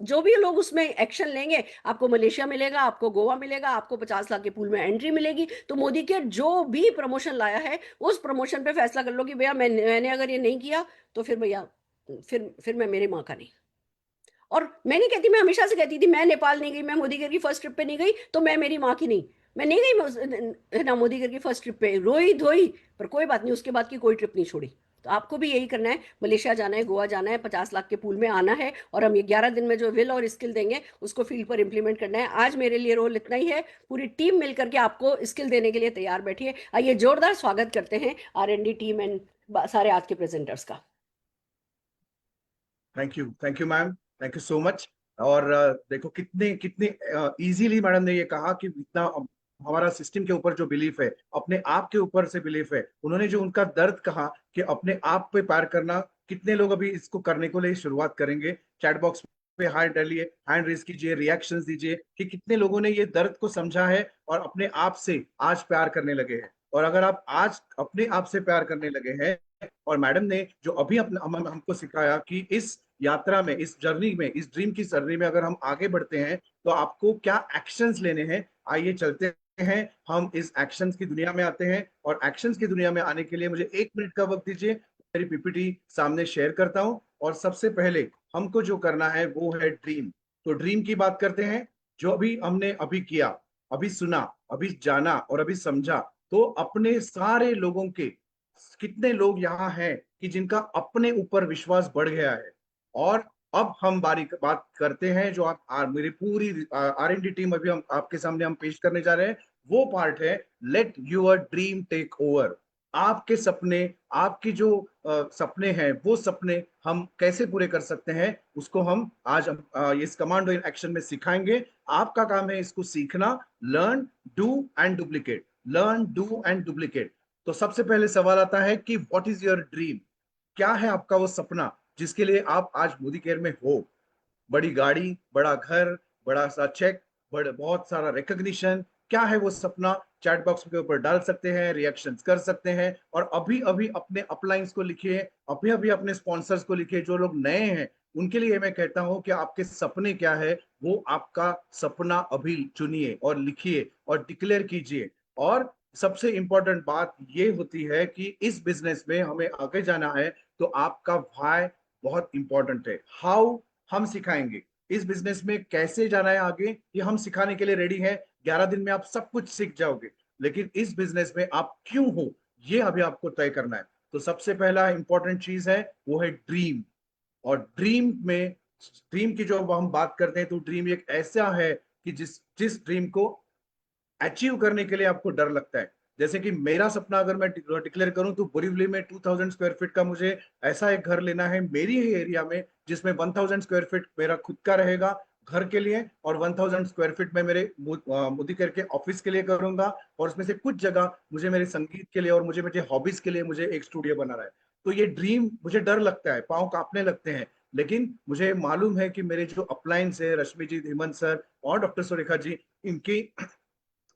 जो भी लोग उसमें एक्शन लेंगे, आपको मलेशिया मिलेगा, आपको गोवा मिलेगा, आपको 50 लाख के पूल में एंट्री मिलेगी। तो मोदी केयर जो भी प्रमोशन लाया है, उस प्रमोशन पे फैसला कर लो कि भैया मैंने अगर ये नहीं किया तो फिर भैया, फिर मैं मेरे माँ का नहीं। और मैं नहीं कहती, मैं हमेशा से कहती थी मैं नेपाल नहीं गई, मैं मोदी केयर की फर्स्ट ट्रिप पे नहीं गई तो मैं मेरी माँ की नहीं। मैं नहीं गई है ना मोदी केयर की फर्स्ट ट्रिप पे, रोई धोई, पर कोई बात नहीं, उसके बाद की कोई ट्रिप नहीं छोड़ी। तो आपको भी यही करना है, मलेशिया जाना है, गोवा जाना है, 50 लाख के पूल में आना है, और हम ये 11 दिन में जो विल और स्किल देंगे उसको फील्ड पर इंप्लीमेंट करना है। आज मेरे लिए रोल इतना ही है, पूरी टीम मिलकर के आपको स्किल देने के लिए तैयार बैठी है। आइए जोरदार स्वागत करते हैं R&D टीम एंड सारे आज के प्रेजेंटर्स का। Thank you ma'am, thank you so much. और देखो कितने कितने इजीली मैडम ने ये कहा कि इतना हमारा सिस्टम के ऊपर जो बिलीफ है, अपने आप के ऊपर से बिलीफ है, उन्होंने जो उनका दर्द कहा कि अपने आप पे प्यार करना, कितने लोग अभी इसको करने को लिए शुरुआत करेंगे? चैट बॉक्स पे हाथ डालिए, हैंड रेज कीजिए, रिएक्शंस दीजिए कि कितने लोगों ने ये दर्द को समझा है और अपने आप से आज प्यार करने लगे हैं। और अगर आप आज अपने आप से प्यार करने लगे हैं, और मैडम ने जो अभी अपने हमको सिखाया कि इस यात्रा में, इस जर्नी में, इस ड्रीम की जर्नी में अगर हम आगे बढ़ते हैं तो आपको क्या एक्शंस लेने हैं, आइए चलते हैं, हम इस एक्शंस की दुनिया में आते हैं। और एक्शंस की दुनिया में आने के लिए मुझे 1 मिनट का वक्त दीजिए, मेरी पीपीटी सामने शेयर करता हूं। और सबसे पहले हमको जो करना है वो है ड्रीम। तो ड्रीम की बात करते हैं। जो अभी हमने अभी किया, अभी सुना, अभी जाना और अभी समझा, तो अपने सारे लोगों के, कितने लोग यहाँ हैं कि जिनका अपने ऊपर विश्वास बढ़ गया है। और अब हम बारीक बात करते हैं, जो मेरी पूरी R&D टीम अभी हम आपके सामने हम पेश करने जा रहे हैं, वो पार्ट है let your dream take over. आपके सपने, आपकी जो सपने हैं, वो सपने हम कैसे पूरे कर सकते हैं, उसको हम आज इस कमांडो इन एक्शन में सिखाएंगे। आपका काम है इसको सीखना, learn, do and duplicate, learn, do and duplicate. तो सबसे पहले सवाल आता है कि व्हाट इज योर ड्रीम? क्या है आपका वो सपना जिसके लिए आप आज मोदी केयर में हो? बड़ी गाड़ी, बड़ा घर, बड़ा सा चेक, बहुत सारा रिकॉग्निशन, क्या है वो सपना? चैट बॉक्स के ऊपर डाल सकते हैं, रिएक्शंस कर सकते हैं, और अभी अभी अपने अपलाइंस को लिखिए, अभी अभी अपने स्पॉन्सर्स को लिखिए, जो लोग नए हैं उनके लिए मैं कहता हूं कि आपके सपने क्या है, वो आपका सपना अभी चुनिए और लिखिए और डिक्लेयर कीजिए। और सबसे इंपॉर्टेंट बात ये होती है कि इस बिजनेस में हमें आगे जाना है, तो आपका व्हाय बहुत इंपॉर्टेंट है। हाउ, हम सिखाएंगे। इस बिजनेस में कैसे जाना है आगे, ये हम सिखाने के लिए रेडी हैं। 11 दिन में आप सब कुछ सीख जाओगे, लेकिन इस बिजनेस में आप क्यों हो, ये अभी आपको तय करना है। तो सबसे पहला इंपॉर्टेंट चीज है, वो है ड्रीम। और ड्रीम की जो अब हम बात करते हैं, तो ड्रीम एक ऐसा है कि जिस जिस ड्रीम को अचीव करने के लिए आपको डर लगता है। जैसे कि मेरा सपना अगर मैं डिक्लेयर करूं, तो बोरीवली में 2000 स्क्वायर फीट का मुझे ऐसा एक घर लेना है मेरी ही एरिया में, जिसमें 1000 स्क्वायर फीट मेरा खुद का रहेगा घर के लिए, और 1000 स्क्वायर फीट में मेरे मोदी करके ऑफिस के लिए करूंगा। और उसमें से कुछ जगह मुझे मेरे संगीत के लिए और मुझे मेरे हॉबीज के लिए मुझे एक स्टूडियो बनाना है। तो ये ड्रीम, मुझे डर लगता है, पाँव कांपने लगते हैं, लेकिन मुझे मालूम है कि मेरे जो अपलाइंस है, रश्मि जी, हेमंत सर और डॉक्टर सुरेखा जी, इनकी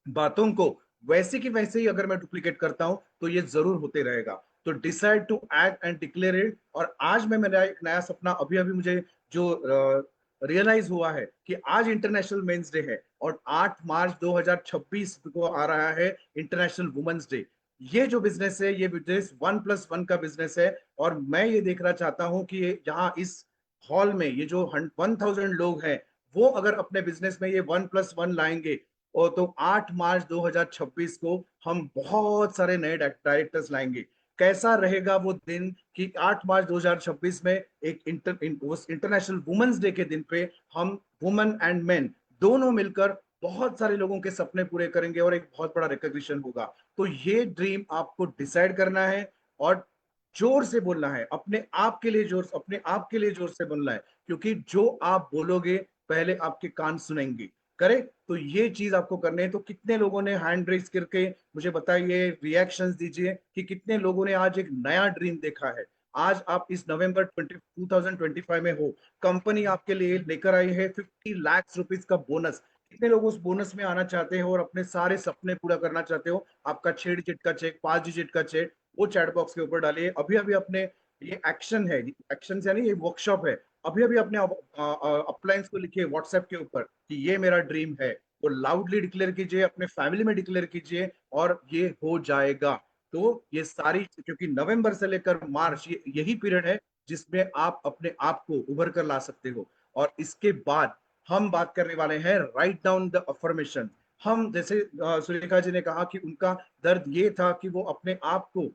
बातों को वैसे की वैसे ही अगर मैं डुप्लीकेट करता हूं, तो ये जरूर होते रहेगा। तो decide to act and declare it. और आज मैं, मेरा एक नया सपना अभी अभी मुझे जो रियलाइज हुआ है कि आज इंटरनेशनल मेंस डे है, और 8 मार्च 2026 को आ रहा है इंटरनेशनल वुमेन्स डे। ये जो बिजनेस है, ये बिजनेस 1+1 का बिजनेस है। और मैं ये देखना चाहता हूं कि यहाँ इस हॉल में ये जो 1000 लोग हैं, वो अगर अपने बिजनेस में ये 1+1 लाएंगे, और तो 8 मार्च 2026 को हम बहुत सारे नए डायरेक्टर्स लाएंगे। कैसा रहेगा वो दिन कि 8 मार्च 2026 में एक इंटरनेशनल वुमेन्स डे के दिन पे हम वुमेन एंड मेन दोनों मिलकर बहुत सारे लोगों के सपने पूरे करेंगे, और एक बहुत बड़ा रिकॉग्निशन होगा। तो ये ड्रीम आपको डिसाइड करना है, और जोर से बोलना है, अपने आप के लिए जोर से बोलना है, क्योंकि जो आप बोलोगे पहले आपके कान सुनेंगे। करे, तो ये चीज आपको करनी है। तो कितने लोगों ने हैंड रेस करके मुझे बताइए, रिएक्शंस दीजिए कि कितने लोगों ने आज एक नया ड्रीम देखा है। आज आप इस नवंबर 2025 में हो, कंपनी आपके लिए लेकर आई है 50 लाख रुपीज का बोनस। कितने लोग उस बोनस में आना चाहते हो और अपने सारे सपने पूरा करना चाहते हो? आपका 6 डिजिट का चेक, 5 डिजिट का चेक, वो चैट बॉक्स के ऊपर डालिए अभी अभी अपने। ये एक्शन है, एक्शन यानी ये वर्कशॉप है। अभी अभी अपने अपलायंस को लिखिए व्हाट्सएप के ऊपर कि ये मेरा ड्रीम है। वो लाउडली डिक्लेयर कीजिए, अपने फैमिली में डिक्लेयर कीजिए, और ये हो जाएगा। तो ये सारी, क्योंकि नवंबर से लेकर मार्च यही पीरियड है जिसमें आप अपने आप को उभर कर ला सकते हो। और इसके बाद हम बात करने वाले हैं राइट डाउन द अफर्मेशन। हम जैसे सुरेखा जी ने कहा कि उनका दर्द ये था कि वो अपने आप को,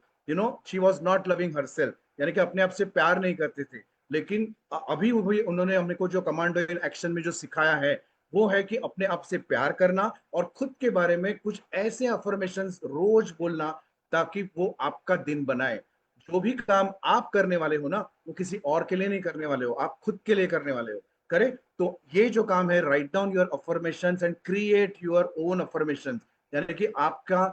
she was not loving herself, यानी कि अपने आप से प्यार नहीं करते थे। लेकिन अभी वही उन्होंने हमने को जो कमांडो इन एक्शन में जो सिखाया है, वो है कि अपने आप से प्यार करना और खुद के बारे में कुछ ऐसे अफर्मेशंस रोज बोलना, ताकि वो आपका दिन बनाए। जो भी काम आप करने वाले हो ना, वो किसी और के लिए नहीं करने वाले हो, आप खुद के लिए करने वाले हो। करे, तो ये जो काम है, write down your affirmations and create your own affirmations, यानी कि आपका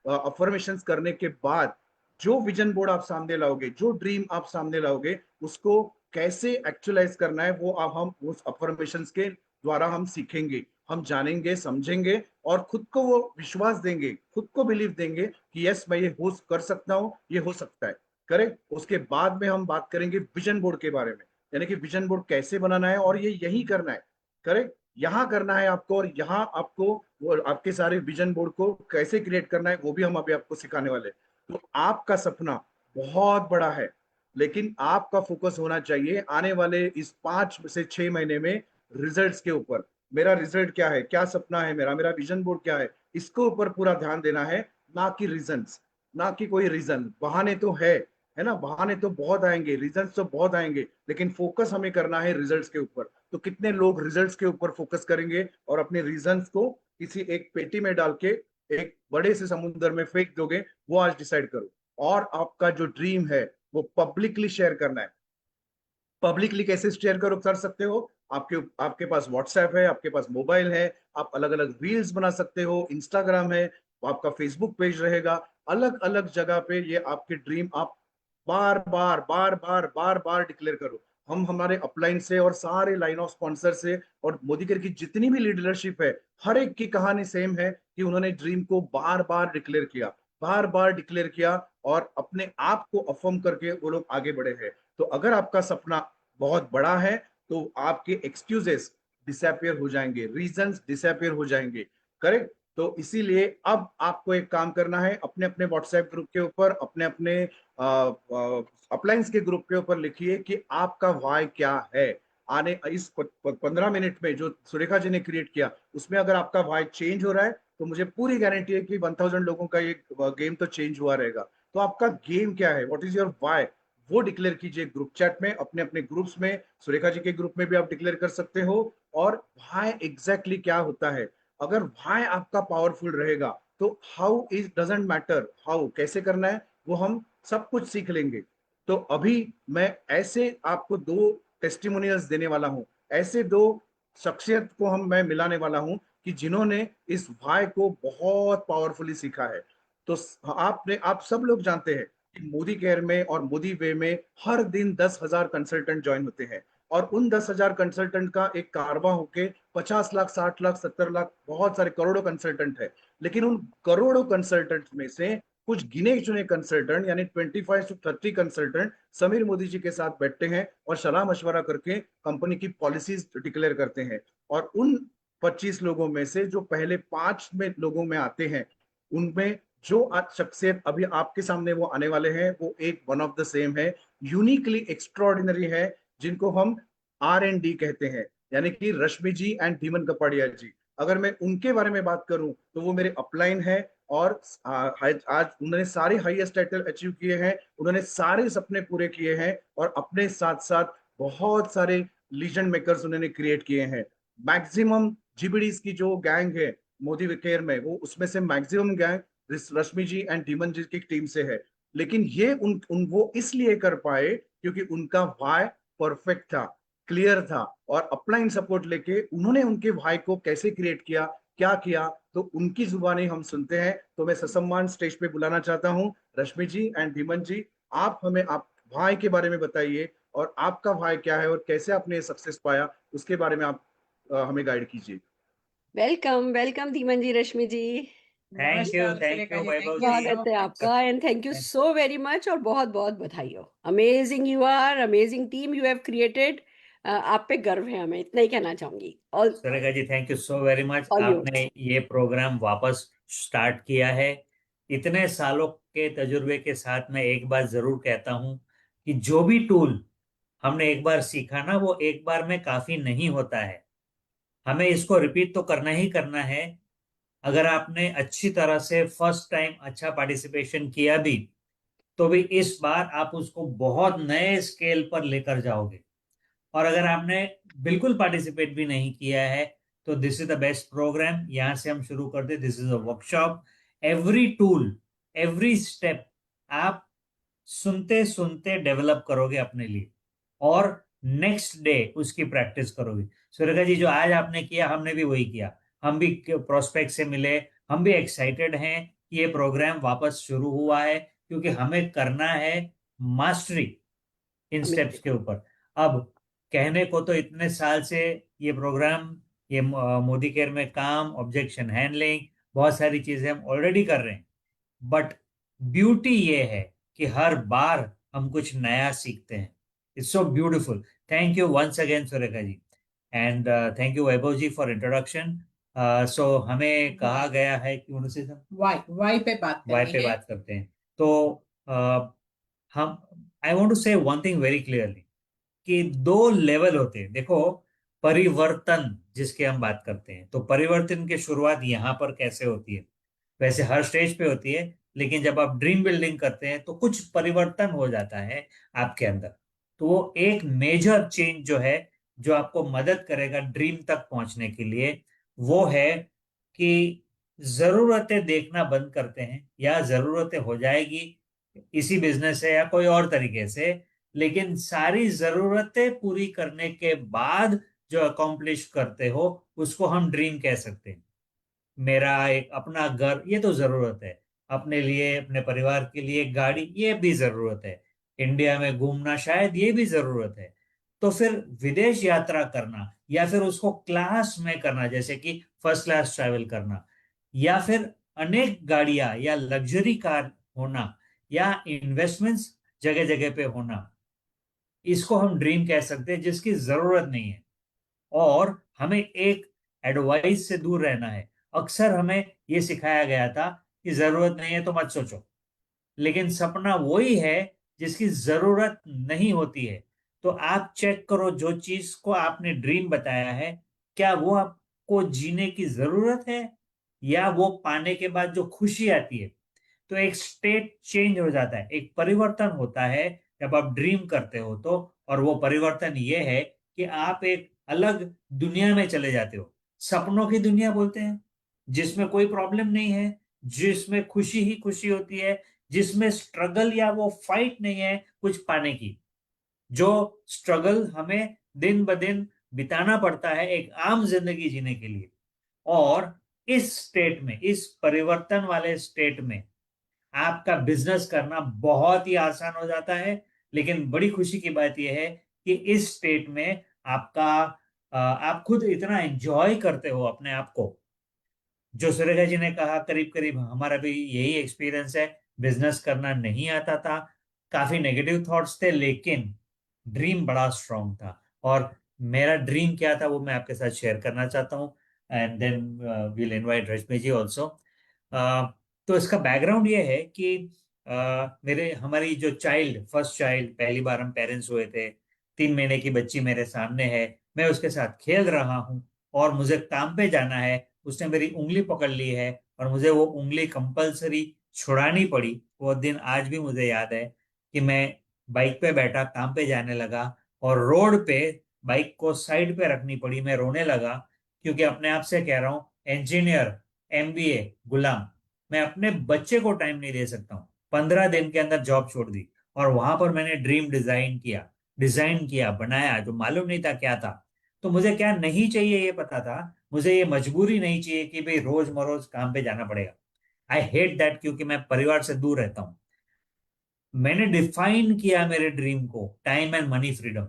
अफर्मेशंस करने के बाद जो विजन बोर्ड आप सामने लाओगे, जो ड्रीम आप सामने लाओगे, उसको कैसे एक्चुअलाइज करना है, वो अब हम उस अफर्मेशंस के द्वारा हम सीखेंगे, हम जानेंगे, समझेंगे, और खुद को वो विश्वास देंगे, खुद को बिलीव देंगे कि यस, मैं ये हो कर सकता हूँ, ये हो सकता है। करेक्ट। उसके बाद में हम बात करेंगे विजन बोर्ड के बारे में, यानी कि विजन बोर्ड कैसे बनाना है, और ये यही करना है। करेक्ट, यहाँ करना है आपको, और यहाँ आपको वो आपके सारे विजन बोर्ड को कैसे क्रिएट करना है, वो भी हम अभी आपको सिखाने वाले हैं। तो आपका सपना बहुत बड़ा है, लेकिन आपका फोकस होना चाहिए आने वाले इस 5 से 6 महीने में रिजल्ट्स के ऊपर। मेरा रिजल्ट क्या है, क्या सपना है मेरा, मेरा विजन बोर्ड क्या है, इसके ऊपर पूरा ध्यान देना है। ना कि रीजंस, ना कि कोई रीजन। बहाने तो है ना, बहाने तो बहुत आएंगे, रीजंस तो बहुत आएंगे, लेकिन फोकस हमें करना है रिजल्ट्स के ऊपर। तो कितने लोग रिजल्ट्स के ऊपर फोकस करेंगे और अपने रीजंस को किसी एक पेटी में डाल के एक बड़े से समुद्र में फेंक दोगे, वो आज डिसाइड करो। और आपका जो ड्रीम है, वो पब्लिकली शेयर करना है। पब्लिकली कैसे शेयर करो कर सकते हो? आपके आपके पास व्हाट्सएप है, आपके पास मोबाइल है, आप अलग अलग रील्स बना सकते हो, इंस्टाग्राम है, आपका फेसबुक पेज रहेगा। अलग अलग जगह पे ये आपके ड्रीम आप बार बार बार बार बार बार डिक्लेयर करो। हम हमारे अपलाइन से और सारे लाइन ऑफ स्पॉन्सर से और मोदी केयर की जितनी भी लीडरशिप है, हर एक की कहानी सेम है कि उन्होंने ड्रीम को बार बार डिक्लेयर किया, बार बार डिक्लेयर किया, और अपने आप को अफर्म करके वो लोग आगे बढ़े हैं। तो अगर आपका सपना बहुत बड़ा है, तो आपके एक्सक्यूजेस डिसअपियर हो जाएंगे, रीजंस डिसअपियर हो जाएंगे। करेक्ट। तो इसीलिए अब आपको एक काम करना है, अपने अपने व्हाट्सएप ग्रुप के ऊपर, अपने अपने अपलायंस के ग्रुप के ऊपर लिखिए कि आपका वाई क्या है। आने इस 15 मिनट में जो सुरेखा जी ने क्रिएट किया, उसमें अगर आपका वाई चेंज हो रहा है, तो मुझे पूरी गारंटी है कि 1000 लोगों का ये गेम तो चेंज हुआ रहेगा। तो आपका गेम क्या है, व्हाट इज योर वाई, वो डिक्लेयर कीजिए ग्रुप चैट में, अपने अपने ग्रुप्स में। सुरेखा जी के ग्रुप में भी आप डिक्लेयर कर सकते हो। और वाई एग्जैक्टली क्या होता है, अगर वाई आपका पावरफुल रहेगा, तो how is doesn't matter, how कैसे करना है वो हम सब कुछ सीख लेंगे। तो अभी मैं ऐसे आपको दो टेस्टिमोनियल्स देने वाला हूं, ऐसे दो शख्सियत को मैं मिलाने वाला हूं कि जिन्होंने इस वाई को बहुत पावरफुली सीखा है। तो आप सब लोग जानते हैं कि मोदी केयर में और मोदी वे में हर दिन 10,000 कंसल्टेंट ज्वाइन होते हैं। और उन 10,000 कंसल्टेंट का एक कारवा होके 50 लाख, 60 लाख, 70 लाख, बहुत सारे करोड़ों कंसल्टेंट है। लेकिन उन करोड़ों कंसल्टेंट में से कुछ गिने चुने कंसल्टेंट, यानी 25 से 30 कंसल्टेंट समीर मोदी जी के साथ बैठते हैं और सलाह मशवरा करके कंपनी की पॉलिसीज डिक्लेयर करते हैं। और उन 25 लोगों में से जो पहले 5 में लोगों में आते हैं, उनमें जो आज शख्सियत अभी आपके सामने वो आने वाले हैं, वो एक वन ऑफ द सेम है, यूनिकली एक्स्ट्रॉर्डिनरी है, जिनको हम R&D कहते हैं, यानी कि रश्मि जी एंड धीमन कपाड़िया जी। अगर मैं उनके बारे में बात करूं तो वो मेरे अपलाइन है। और आज उन्होंने सारे हाईएस्ट टाइटल अचीव किए हैं, उन्होंने सारे सपने पूरे किए हैं, और अपने साथ साथ बहुत सारे लीजेंड मेकर्स उन्होंने क्रिएट किए हैं। मैक्सिमम जीबीडीज की जो गैंग है मोदी केयर में, वो उसमें से maximum gang Rashmi ji and Dhiman ji की टीम से है। लेकिन ये वो इसलिए कर पाए क्योंकि उनका वाई परफेक्ट था, क्लियर था। और अपलाइन सपोर्ट लेके उन्होंने उनके भाई को कैसे क्रिएट किया, क्या किया, तो उनकी जुबानी हम सुनते हैं। तो मैं ससम्मान स्टेज पे बुलाना चाहता हूँ रश्मि जी एंड धीमन जी। आप हमें आप भाई के बारे में बताइए, और आपका भाई क्या है और कैसे आपने सक्सेस पाया, उसके बारे में आप हमें गाइड कीजिए। Welcome welcome Dhiman ji, Rashmi ji, thank you Surekha ji, Vaibhav thank you ji. so स्वागत है much. आपका and thank you so very much, और बहुत बहुत बधाई हो। Amazing you are, amazing team you have created. आप पे गर्व है, हमें इतना ही कहना चाहूंगी। All Surekha ji, thank you so very much. All आपने योर्स। ये प्रोग्राम वापस स्टार्ट किया है। इतने सालों के तजुर्बे के साथ मैं एक बात जरूर कहता हूँ कि जो भी टूल हमने एक बार सीखा ना, वो एक बार में काफी नहीं होता है। हमें इसको रिपीट तो करना ही करना है। अगर आपने अच्छी तरह से फर्स्ट टाइम अच्छा पार्टिसिपेशन किया भी, तो भी इस बार आप उसको बहुत नए स्केल पर लेकर जाओगे। और अगर आपने बिल्कुल पार्टिसिपेट भी नहीं किया है, तो this is the best program. यहां से हम शुरू करते, this is a workshop. Every tool, every step आप सुनते सुनते डेवलप करोगे अपने लिए, और नेक्स्ट डे उसकी प्रैक्टिस करोगे। सुरेखा जी, जो आज आपने किया, हमने भी वही किया। हम भी प्रोस्पेक्ट से मिले, हम भी एक्साइटेड हैं कि ये प्रोग्राम वापस शुरू हुआ है, क्योंकि हमें करना है मास्टरी इन स्टेप्स के ऊपर। अब कहने को तो इतने साल से ये प्रोग्राम, ये मोदी केयर में काम, ऑब्जेक्शन हैंडलिंग, बहुत सारी चीजें हम ऑलरेडी कर रहे हैं। बट ब्यूटी ये है कि हर बार हम कुछ नया सीखते हैं। It's so beautiful. Thank you once again Surekha ji, and thank you Vaibhav ji for introduction. So हमें कहा गया है कि उनसे हम वाई पे बात वाई करनी पे है. बात करते हैं। तो uh, हम आई वॉन्ट टू से वन थिंग वेरी क्लियरली, कि दो लेवल होते हैं। देखो, परिवर्तन जिसके हम बात करते हैं, तो परिवर्तन की शुरुआत यहाँ पर कैसे होती है? वैसे हर स्टेज पे होती है, लेकिन जब आप ड्रीम बिल्डिंग करते हैं तो कुछ परिवर्तन हो जाता है आपके अंदर। तो वो एक मेजर चेंज जो है, जो आपको मदद करेगा ड्रीम तक पहुंचने के लिए, वो है कि जरूरतें देखना बंद करते हैं, या जरूरतें हो जाएगी इसी बिजनेस से या कोई और तरीके से, लेकिन सारी जरूरतें पूरी करने के बाद जो अकॉम्प्लिश करते हो, उसको हम ड्रीम कह सकते हैं। मेरा एक अपना घर, ये तो जरूरत है। अपने लिए, अपने परिवार के लिए एक गाड़ी, ये भी जरूरत है। इंडिया में घूमना, शायद ये भी जरूरत है। तो फिर विदेश यात्रा करना, या फिर उसको क्लास में करना, जैसे कि फर्स्ट क्लास ट्रैवल करना, या फिर अनेक गाड़ियां या लग्जरी कार होना, या इन्वेस्टमेंट्स जगह जगह पे होना, इसको हम ड्रीम कह सकते हैं, जिसकी जरूरत नहीं है। और हमें एक एडवाइस से दूर रहना है। अक्सर हमें ये सिखाया गया था कि जरूरत नहीं है तो मत सोचो, लेकिन सपना वही है जिसकी जरूरत नहीं होती है। तो आप चेक करो, जो चीज को आपने ड्रीम बताया है, क्या वो आपको जीने की जरूरत है, या वो पाने के बाद जो खुशी आती है। तो एक स्टेट चेंज हो जाता है, एक परिवर्तन होता है जब आप ड्रीम करते हो तो। और वो परिवर्तन ये है कि आप एक अलग दुनिया में चले जाते हो, सपनों की दुनिया बोलते हैं, जिसमें कोई प्रॉब्लम नहीं है, जिसमें खुशी ही खुशी होती है, जिसमें स्ट्रगल या वो फाइट नहीं है कुछ पाने की। जो स्ट्रगल हमें दिन ब दिन बिताना पड़ता है एक आम जिंदगी जीने के लिए। और इस स्टेट में, इस परिवर्तन वाले स्टेट में आपका बिजनेस करना बहुत ही आसान हो जाता है। लेकिन बड़ी खुशी की बात यह है कि इस स्टेट में आपका आप खुद इतना एंजॉय करते हो अपने आप को। जो सुरेखा जी ने कहा, करीब करीब हमारा भी यही एक्सपीरियंस है। बिजनेस करना नहीं आता था, काफी नेगेटिव थॉट्स थे, लेकिन ड्रीम बड़ा स्ट्रांग था। और मेरा ड्रीम क्या था वो मैं आपके साथ शेयर करना चाहता हूँ। And then will invite Rashmi ji also. तो इसका बैकग्राउंड ये है कि मेरे हमारी जो चाइल्ड, फर्स्ट चाइल्ड, पहली बार हम पेरेंट्स हुए थे, 3 महीने की बच्ची मेरे सामने है, मैं उसके साथ खेल रहा हूँ और मुझे काम पे जाना है। उसने मेरी उंगली पकड़ ली है और मुझे वो उंगली कंपलसरी छुड़ानी पड़ी। वो दिन आज भी मुझे याद है कि मैं बाइक पे बैठा, काम पे जाने लगा और रोड पे बाइक को साइड पे रखनी पड़ी। मैं रोने लगा क्योंकि अपने आप से कह रहा हूँ, इंजीनियर, एमबीए, गुलाम, मैं अपने बच्चे को टाइम नहीं दे सकता हूँ। 15 दिन के अंदर जॉब छोड़ दी और वहां पर मैंने ड्रीम डिजाइन किया, बनाया, जो मालूम नहीं था क्या था। तो मुझे क्या नहीं चाहिए ये पता था। मुझे ये मजबूरी नहीं चाहिए कि भाई रोज मरोज काम पे जाना पड़ेगा। आई हेट दैट, क्योंकि मैं परिवार से दूर रहता हूँ। मैंने डिफाइन किया मेरे ड्रीम को, टाइम एंड मनी फ्रीडम।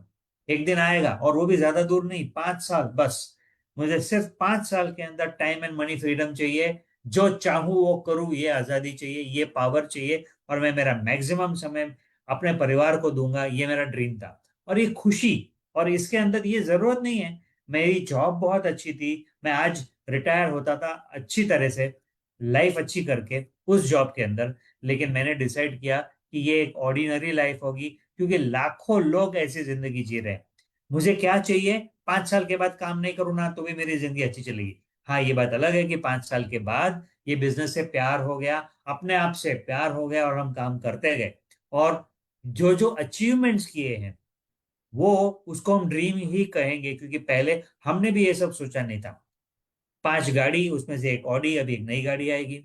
एक दिन आएगा, और वो भी ज्यादा दूर नहीं, 5 साल बस। मुझे सिर्फ 5 साल के अंदर टाइम एंड मनी फ्रीडम चाहिए। जो चाहूं वो करूं, ये आजादी चाहिए, ये पावर चाहिए, और मैं मेरा मैक्सिमम समय अपने परिवार को दूंगा। ये मेरा ड्रीम था। और ये खुशी, और इसके अंदर ये जरूरत नहीं है, मेरी जॉब बहुत अच्छी थी, मैं आज रिटायर होता था अच्छी तरह से, लाइफ अच्छी करके उस जॉब के अंदर। लेकिन मैंने डिसाइड किया कि ये एक ऑर्डिनरी लाइफ होगी, क्योंकि लाखों लोग ऐसी जिंदगी जी रहे हैं। मुझे क्या चाहिए, 5 साल के बाद काम नहीं करूँ ना तो भी मेरी जिंदगी अच्छी चलेगी। हाँ, ये बात अलग है कि 5 साल के बाद ये बिजनेस से प्यार हो गया, अपने आप से प्यार हो गया, और हम काम करते गए। और जो जो अचीवमेंट्स किए हैं वो, उसको हम ड्रीम ही कहेंगे, क्योंकि पहले हमने भी ये सब सोचा नहीं था। 5 गाड़ी, उसमें से एक ऑडी, अभी एक नई गाड़ी आएगी।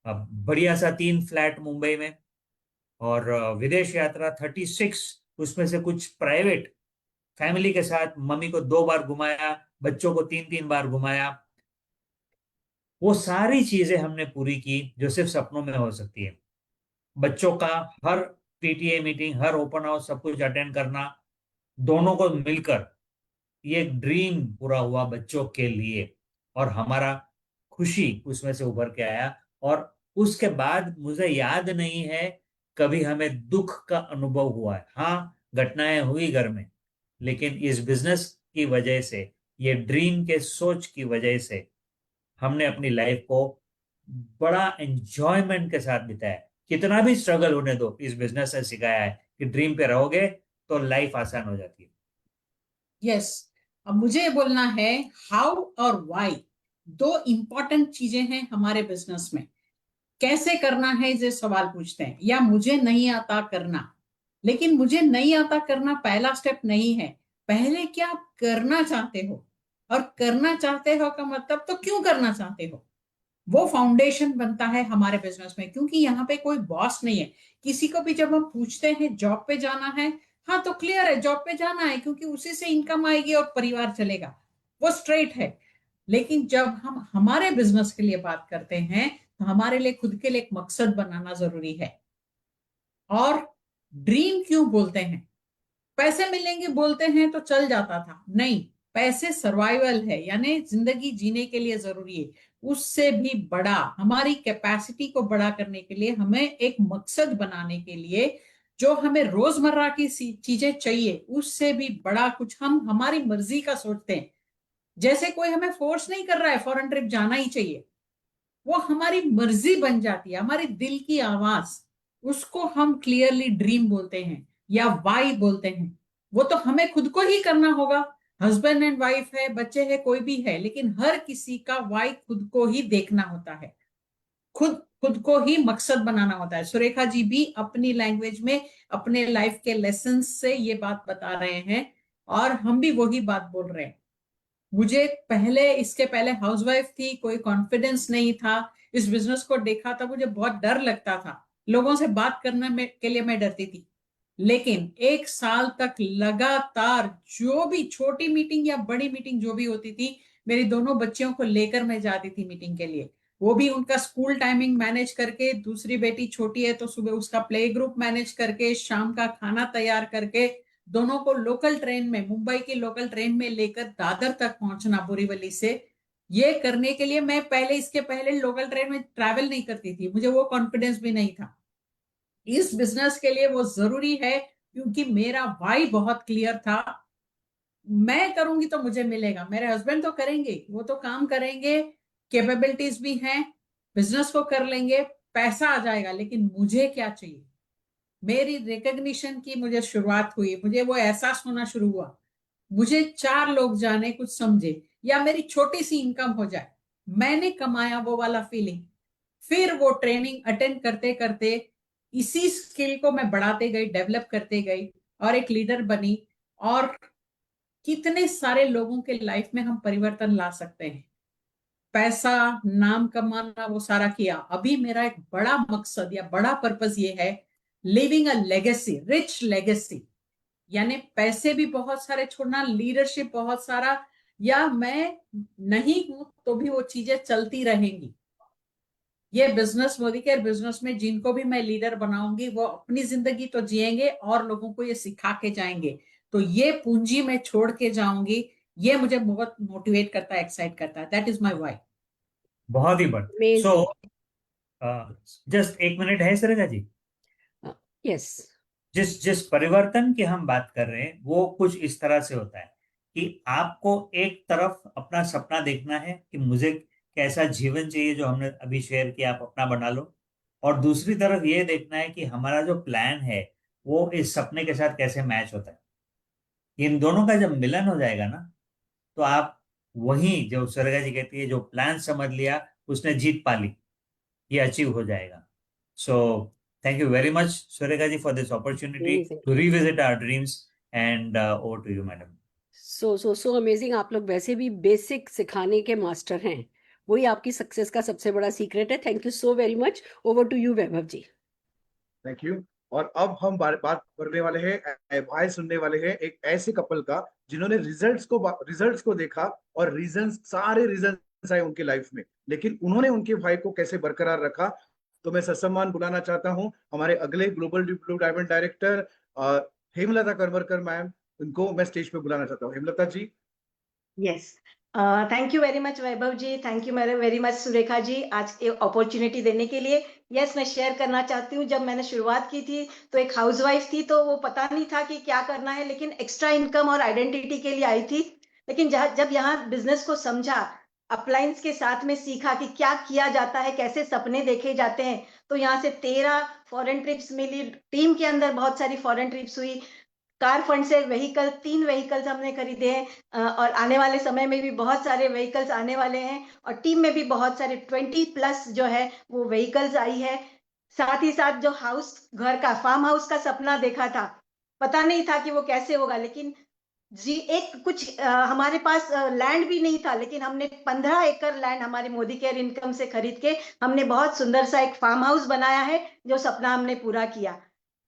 अब बढ़िया सा 3 फ्लैट मुंबई में, और विदेश यात्रा 36, उसमें से कुछ प्राइवेट, फैमिली के साथ मम्मी को 2 बार घुमाया, बच्चों को 3-3 बार घुमाया। वो सारी चीजें हमने पूरी की जो सिर्फ सपनों में हो सकती है। बच्चों का हर पीटीए मीटिंग, हर ओपन हाउस, सब कुछ अटेंड करना, दोनों को मिलकर, ये एक ड्रीम पूरा हुआ बच्चों के लिए। और हमारा खुशी उसमें से उभर के आया। और उसके बाद मुझे याद नहीं है कभी हमें दुख का अनुभव हुआ है। हाँ, घटनाएं हुई घर में, लेकिन इस बिजनेस की वजह से, ये ड्रीम के सोच की वजह से, हमने अपनी लाइफ को बड़ा एंजॉयमेंट के साथ बिताया। कितना भी स्ट्रगल होने दो, इस बिजनेस ने सिखाया है कि ड्रीम पे रहोगे तो लाइफ आसान हो जाती है। यस। अब मुझे ये बोलना है, हाउ और व्हाई दो इंपॉर्टेंट चीजें हैं हमारे बिजनेस में। कैसे करना है ये सवाल पूछते हैं, या मुझे नहीं आता करना। लेकिन मुझे नहीं आता करना पहला स्टेप नहीं है। पहले क्या आप करना चाहते हो, और करना चाहते हो का मतलब तो क्यों करना चाहते हो, वो फाउंडेशन बनता है हमारे बिजनेस में। क्योंकि यहाँ पे कोई बॉस नहीं है। किसी को भी जब हम पूछते हैं जॉब पे जाना है, हाँ तो क्लियर है जॉब पे जाना है, क्योंकि उसी से इनकम आएगी और परिवार चलेगा, वो स्ट्रेट है। लेकिन जब हम हमारे बिजनेस के लिए बात करते हैं, तो हमारे लिए खुद के लिए एक मकसद बनाना जरूरी है। और ड्रीम क्यों बोलते हैं, पैसे मिलेंगे बोलते हैं तो चल जाता था, नहीं। पैसे सर्वाइवल है, यानी जिंदगी जीने के लिए जरूरी है। उससे भी बड़ा, हमारी कैपेसिटी को बड़ा करने के लिए, हमें एक मकसद बनाने के लिए जो हमें रोजमर्रा की चीजें चाहिए उससे भी बड़ा कुछ हम हमारी मर्जी का सोचते हैं। जैसे कोई हमें फोर्स नहीं कर रहा है फॉरेन ट्रिप जाना ही चाहिए, वो हमारी मर्जी बन जाती है, हमारी दिल की आवाज, उसको हम क्लियरली ड्रीम बोलते हैं या वाई बोलते हैं। वो तो हमें खुद को ही करना होगा। हस्बैंड एंड वाइफ है, बच्चे है, कोई भी है, लेकिन हर किसी का वाई खुद को ही देखना होता है, खुद खुद को ही मकसद बनाना होता है। सुरेखा जी भी अपनी लैंग्वेज में अपने लाइफ के लेसन से ये बात बता रहे हैं और हम भी वही बात बोल रहे हैं। मुझे पहले, इसके पहले हाउसवाइफ थी, कोई कॉन्फिडेंस नहीं था, इस बिजनेस को देखा था, मुझे बहुत डर लगता था, लोगों से बात करने के लिए मैं डरती थी। लेकिन 1 साल तक लगातार जो भी छोटी मीटिंग या बड़ी मीटिंग जो भी होती थी, मेरी दोनों बच्चियों को लेकर मैं जाती थी मीटिंग के लिए। वो भी उनका स्कूल टाइमिंग मैनेज करके, दूसरी बेटी छोटी है तो सुबह उसका प्ले ग्रुप मैनेज करके, शाम का खाना तैयार करके, दोनों को लोकल ट्रेन में, मुंबई की लोकल ट्रेन में लेकर दादर तक पहुंचना बोरीवली से। ये करने के लिए मैं पहले, इसके पहले लोकल ट्रेन में ट्रैवल नहीं करती थी, मुझे वो कॉन्फिडेंस भी नहीं था। इस बिजनेस के लिए वो जरूरी है क्योंकि मेरा वाई बहुत क्लियर था, मैं करूंगी तो मुझे मिलेगा, मेरे हस्बैंड तो करेंगे, वो तो काम करेंगे, कैपेबिलिटीज भी हैं, बिजनेस को कर लेंगे, पैसा आ जाएगा, लेकिन मुझे क्या चाहिए। मेरी रिकग्निशन की मुझे शुरुआत हुई, मुझे वो एहसास होना शुरू हुआ, मुझे 4 लोग जाने, कुछ समझे, या मेरी छोटी सी इनकम हो जाए, मैंने कमाया वो वाला फीलिंग। फिर वो ट्रेनिंग अटेंड करते करते इसी स्किल को मैं बढ़ाते गई, डेवलप करते गई और एक लीडर बनी। और कितने सारे लोगों के लाइफ में हम परिवर्तन ला सकते हैं। पैसा, नाम कमाना, वो सारा किया। अभी मेरा एक बड़ा मकसद या बड़ा पर्पस ये है, living a legacy, rich legacy, यानी पैसे भी बहुत सारे छोड़ना, लीडरशिप बहुत सारा, या मैं नहीं हूं तो भी वो चीजें चलती रहेंगी। ये बिजनेस, मोदी केयर बिजनेस में जिनको भी मैं लीडर बनाऊंगी वो अपनी जिंदगी तो जिएंगे और लोगों को ये सिखा के जाएंगे। तो ये पूंजी मैं छोड़ के जाऊंगी, ये मुझे बहुत मोटिवेट करता है, एक्साइट करता है। That is my why. बहुत ही बढ़िया। सो जस्ट 1 मिनट है सुरेखा जी। यस। जिस जिस परिवर्तन की हम बात कर रहे हैं वो कुछ इस तरह से होता है कि आपको एक तरफ अपना सपना देखना है कि मुझे कैसा जीवन चाहिए, जो हमने अभी शेयर किया आप अपना बना लो, और दूसरी तरफ ये देखना है कि हमारा जो प्लान है वो इस सपने के साथ कैसे मैच होता है। इन दोनों का जब मिलन हो जाएगा ना, तो आप वही, जो सुरेखा जी कहती है, जो प्लान समझ लिया उसने जीत पा ली, ये अचीव हो जाएगा। सो thank you very much, Surekha ji, for this opportunity Amazing. to revisit our dreams. And over to you, madam. So amazing. आप लोग वैसे भी बेसिक सिखाने के मास्टर हैं, वही आपकी सक्सेस का सबसे बड़ा सीक्रेट है। Thank you so very much. Over to you Vaibhav ji. Thank you. और अब हम बात करने वाले हैं, एडवाइस सुनने वाले हैं एक ऐसे कपल का जिन्होंने रिजल्ट्स को देखा और रीजंस, सारे रीजंस आए उनके लाइफ में, लेकिन उन्होंने उनके भाई को कैसे बरकरार रखा। तो मैं ससम्मान बुलाना चाहता हूं हमारे अगले global blue diamond director Hemlata Karmarkar ma'am, उनको मैं स्टेज पे बुलाना चाहता हूँ। Hemlata ji. Yes, thank you very much Vaibhav ji, thank you very much Surekha ji, आज ये अपॉर्चुनिटी देने के लिए। यस, मैं शेयर करना चाहती हूँ, जब मैंने शुरुआत की थी तो एक हाउसवाइफ थी, तो वो पता नहीं था कि क्या करना है, लेकिन एक्स्ट्रा इनकम और आइडेंटिटी के लिए आई थी। लेकिन जब यहाँ बिजनेस को समझा, अपलाइंस के साथ में सीखा कि क्या किया जाता है, कैसे सपने देखे जाते हैं, तो यहाँ से 13 फॉरेन ट्रिप्स मिली, टीम के अंदर बहुत सारी फॉरेन ट्रिप्स हुई, कार फंड से 3 व्हीकल्स हमने खरीदे हैं, और आने वाले समय में भी बहुत सारे व्हीकल्स आने वाले हैं, और टीम में भी बहुत सारे 20+ जो है वो व्हीकल्स आई है। साथ ही साथ जो घर का, फार्म हाउस का सपना देखा था, पता नहीं था कि वो कैसे होगा, लेकिन जी हमारे पास लैंड भी नहीं था, लेकिन हमने 15 एकड़ लैंड हमारे मोदी केयर इनकम से खरीद के हमने बहुत सुंदर सा एक फार्म हाउस बनाया है, जो सपना हमने पूरा किया।